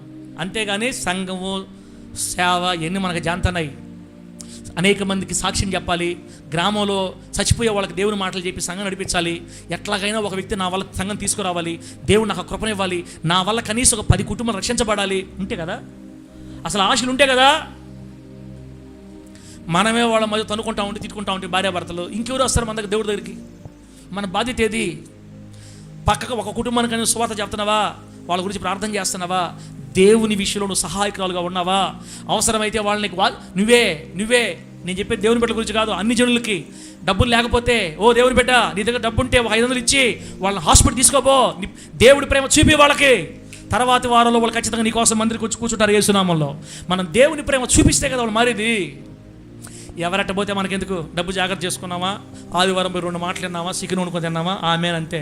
అంతేగాని సంఘము సేవ ఎన్ని మనకు జాంతన్నాయి. అనేక మందికి సాక్ష్యం చెప్పాలి, గ్రామంలో చచ్చిపోయే వాళ్ళకి దేవుని మాటలు చెప్పి సంఘం నడిపించాలి. ఎట్లాగైనా ఒక వ్యక్తి నా వల్ల సంఘం తీసుకురావాలి, దేవుడు నాకు కృపనివ్వాలి, నా వల్ల కనీసం ఒక 10 కుటుంబాలు రక్షించబడాలి ఉంటే కదా, అసలు ఆశలు ఉంటే కదా. మనమే వాళ్ళ మధ్య తనుకుంటా ఉంటే తిట్టుకుంటా ఉంటే భార్యాభర్తలు, ఇంకెవరు వస్తారు మన దగ్గర దేవుడి దగ్గరికి? మన బాధ్యత ఏది? పక్కకు ఒక కుటుంబానికి సువార్త చెప్తున్నావా, వాళ్ళ గురించి ప్రార్థన చేస్తున్నావా, దేవుని విషయంలో నువ్వు సహాయకురాలుగా ఉన్నావా? అవసరమైతే వాళ్ళని నువ్వే నేను చెప్పే దేవుని బిడ్డల గురించి కాదు, అన్ని జనులకి డబ్బులు లేకపోతే, ఓ దేవుని బిడ్డ నీ దగ్గర డబ్బు ఉంటే 500 ఇచ్చి వాళ్ళని హాస్పిటల్ తీసుకోపో, దేవుడి ప్రేమ చూపి వాళ్ళకి. తర్వాత వారంలో వాళ్ళు ఖచ్చితంగా నీకోసం మందిరికి వచ్చి కూర్చుంటారు యేసునామంలో. మనం దేవుని ప్రేమ చూపిస్తే కదా వాళ్ళు మారేది. ఎవరట్ట పోతే మనకెందుకు? డబ్బు జాగ్రత్త చేసుకున్నామా, ఆదివారం 2 మాటలు విన్నామా, చికెన్ వండుకొని తిన్నామా, ఆమె అంతే.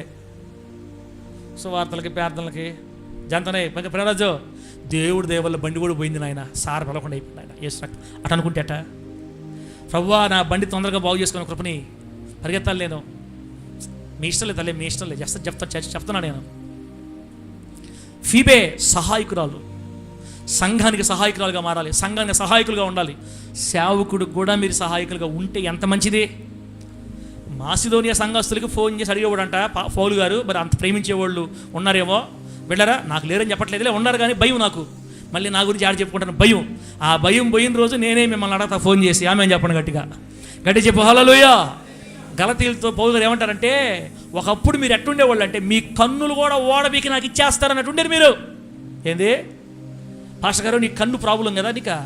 సువార్తలకి ప్రార్థనలకి జంతనే ప్రేరాజు దేవుడు దేవల్ల బండి కూడా పోయింది నాయన, సార్ పిలవకుండా అయిపోయింది ఆయన. యేసు అటు అనుకుంటే అట, ప్రభువా నా బండి తొందరగా బాగు చేసుకున్న కృపని, పరిగెత్తాలి నేను, మీ ఇష్టం లేదు తల్లి, మీ ఇష్టం లేదు, చెప్తున్నా నేను. ఫీబే సహాయకురాలు, సంఘానికి సహాయకురాలుగా మారాలి, సంఘానికి సహాయకులుగా ఉండాలి. సేవకుడు కూడా మీరు సహాయకులుగా ఉంటే ఎంత మంచిది. మాసిదోనియా సంఘస్థులకి ఫోన్ చేసి అడిగేవాడంట పౌలు గారు, మరి అంత ప్రేమించేవాళ్ళు ఉన్నారేమో, వెళ్ళారా? నాకు లేరని చెప్పట్లేదులే, ఉన్నారు కానీ భయం నాకు, మళ్ళీ నా గురించి ఆడ చెప్పుకుంటాను భయం. ఆ భయం పోయిన రోజు నేనే మిమ్మల్ని అడగతా ఫోన్ చేసి, ఆమె అని చెప్పండి గట్టి చెప్పు హల్లెలూయా. గలతీయులతో పౌలు గారు ఏమంటారంటే, ఒకప్పుడు మీరు ఎట్టుండేవాళ్ళు అంటే మీ కన్నులు కూడా ఓడబీకి నాకు ఇచ్చేస్తారన్నట్టు ఉండేది మీరు. ఏంది పాస్టర్ గారు, నీ కన్ను ప్రాబ్లం కదా, నీకు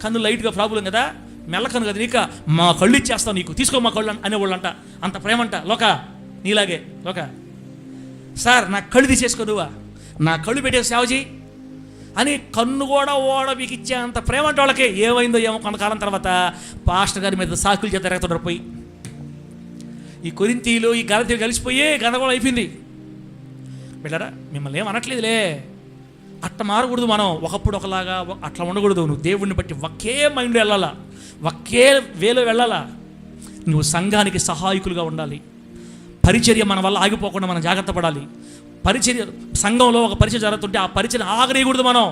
కన్ను లైట్గా ప్రాబ్లం కదా, మెల్లకన్ను కదా నీక, మా కళ్ళు ఇచ్చేస్తావు నీకు, తీసుకో మా కళ్ళు అనేవాళ్ళు అంట. అంత ప్రేమంట లోక, నీలాగే లోక. సార్ నా కళ్ళు తీసేసుకో, నువ్వా నా కళ్ళు పెట్టే సేవజీ అని కన్ను కూడా ఓడబీకి ఇచ్చే అంత ప్రేమ అంటే వాళ్ళకి. ఏమైందో ఏమో కొంతకాలం తర్వాత పాస్టర్ గారి మీద సాకులు చేత తిరగతుంటారు పోయి. ఈ కొరింథీయులు ఈ గలతీయులు కలిసిపోయి గందరగోళం అయిపోయింది. బిడ్డరా మిమ్మల్ని ఏం అనట్లేదులే, అట్ట మారకూడదు మనం, ఒకప్పుడు ఒకలాగా అట్లా ఉండకూడదు. నువ్వు దేవుడిని బట్టి ఒకే మైండ్లో వెళ్ళాలా, ఒకే వేలో వెళ్ళాలా. నువ్వు సంఘానికి సహాయకులుగా ఉండాలి. పరిచర్య మన వల్ల ఆగిపోకుండా మనం జాగ్రత్త పడాలి. పరిచర్య సంఘంలో ఒక పరిచర్య జరుగుతుంటే ఆ పరిచర్య ఆగనేయకూడదు. మనం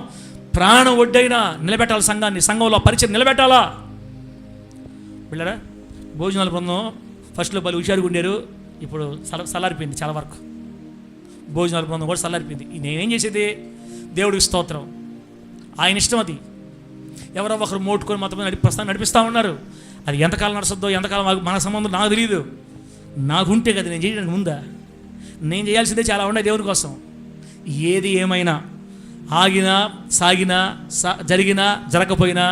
ప్రాణం ఒడ్డైనా నిలబెట్టాలి సంఘాన్ని, సంఘంలో పరిచర్య నిలబెట్టాలా. బిళ్ళరా భోజనాల బృందం ఫస్ట్లో బలి హుషారుగా ఉండేరు, ఇప్పుడు సల్లారిపోయింది చాలా వరకు. భోజనాల బృందం కూడా సల్లారిపోయింది. నేనేం చేసేది? దేవుడికి స్తోత్రం, ఆయన ఇష్టం అది. ఎవరో ఒకరు మోటుకొని మొత్తం నడిపిస్తూ ఉన్నారు. అది ఎంతకాలం నడుస్తుందో ఎంతకాలం మన సంబంధం నాకు తెలియదు. నాకుంటే కదా నేను చేయడానికి ముందా, నేను చేయాల్సిందే చాలా ఉన్నాయి దేవుని కోసం. ఏది ఏమైనా ఆగినా సాగినా జరిగినా జరగకపోయినా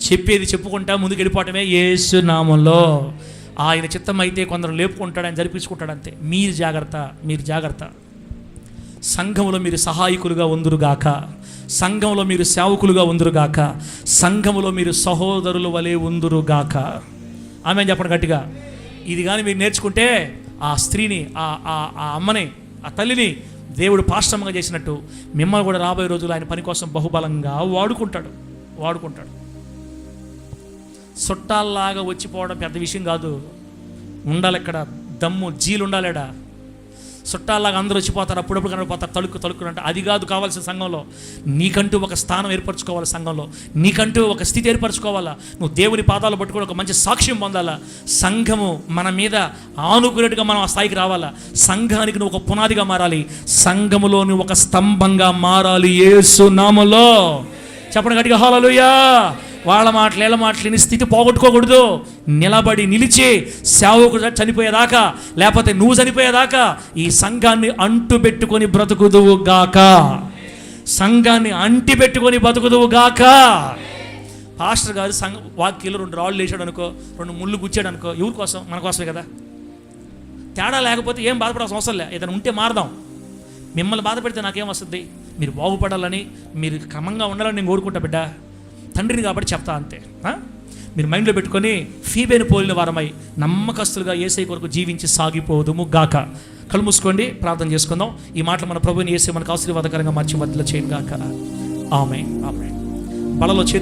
చెప్పేది చెప్పుకుంటా ముందుకు వెళ్ళిపోవటమే యేసు నామంలో. ఆయన చిత్తం అయితే కొందరు లేపుకుంటాడు, ఆయన జరిపించుకుంటాడు అంతే. మీరు జాగ్రత్త, మీరు జాగ్రత్త. సంఘంలో మీరు సహాయకులుగా ఉందురుగాక, సంఘంలో మీరు సేవకులుగా ఉందురుగాక, సంఘంలో మీరు సహోదరుల వలె ఉందురుగాక. ఆమె చెప్పండి గట్టిగా. ఇది కానీ మీరు నేర్చుకుంటే ఆ స్త్రీని, ఆ అమ్మని, ఆ తల్లిని దేవుడు పాశ్రమంగా చేసినట్టు మిమ్మల్ని కూడా రాబోయే రోజులు ఆయన పని కోసం బహుబలంగా వాడుకుంటాడు. చుట్టాల్లాగా వచ్చిపోవడం పెద్ద విషయం కాదు. ఉండాలి ఇక్కడ దమ్ము, జీలు ఉండాలేడా. చుట్టాల్లాగా అందరూ వచ్చిపోతారు, అప్పుడప్పుడు కనపడిపోతారు, తలుకు అంటే అది కాదు కావాల్సిన. సంఘంలో నీకంటూ ఒక స్థానం ఏర్పరచుకోవాలి, సంఘంలో నీకంటూ ఒక స్థితి ఏర్పరచుకోవాలా. నువ్వు దేవుని పాదాలు పట్టుకొని ఒక మంచి సాక్ష్యం పొందాలా. సంఘము మన మీద ఆనుకున్నట్టుగా మనం ఆ స్థాయికి రావాలా. సంఘానికి నువ్వు ఒక పునాదిగా మారాలి, సంఘములో నువ్వు ఒక స్తంభంగా మారాలి యేసు నామములో. చెప్పండి గట్టిగా హల్లెలూయా. వాళ్ళ మాటలు వీళ్ళ మాటలు నీ స్థితి పోగొట్టుకోకూడదు. నిలబడి నిలిచి సేవకుడు చనిపోయేదాకా, లేకపోతే నువ్వు చనిపోయేదాకా ఈ సంఘాన్ని అంటు పెట్టుకొని బ్రతుకుదువు గాక, సంఘాన్ని అంటి పెట్టుకొని బతుకుదువు గాక. పాస్టర్ గారు వాక్యంలో 2 రాళ్ళు వేసాడు అనుకో, 2 ముళ్ళు గుచ్చాడు అనుకో, ఎవరి కోసం? మన కోసమే కదా. తేడా లేకపోతే ఏం బాధపడాల్సిన అవసరం లే. ఏదైనా ఉంటే మారదాం. మిమ్మల్ని బాధ పెడితే నాకేం వస్తుంది? మీరు బాగుపడాలని, మీరు క్రమంగా ఉండాలని నేను కోరుకుంటా బిడ్డ. తండ్రిని కాబట్టి చెప్తా అంతే. మీరు మైండ్లో పెట్టుకొని ఫీబేను పోలిన వారమై నమ్మకస్తులుగా యేసయ్య కొరకు జీవించి సాగిపోదుము గాక. కళ్ళు మూసుకోండి, ప్రార్థన చేసుకుందాం. ఈ మాటలు మన ప్రభువుని యేసయ్య మనకు ఆశీర్వాదకరంగా మార్చి మధ్యలో చేయను గాక. ఆమేన్. బలలో చేతులు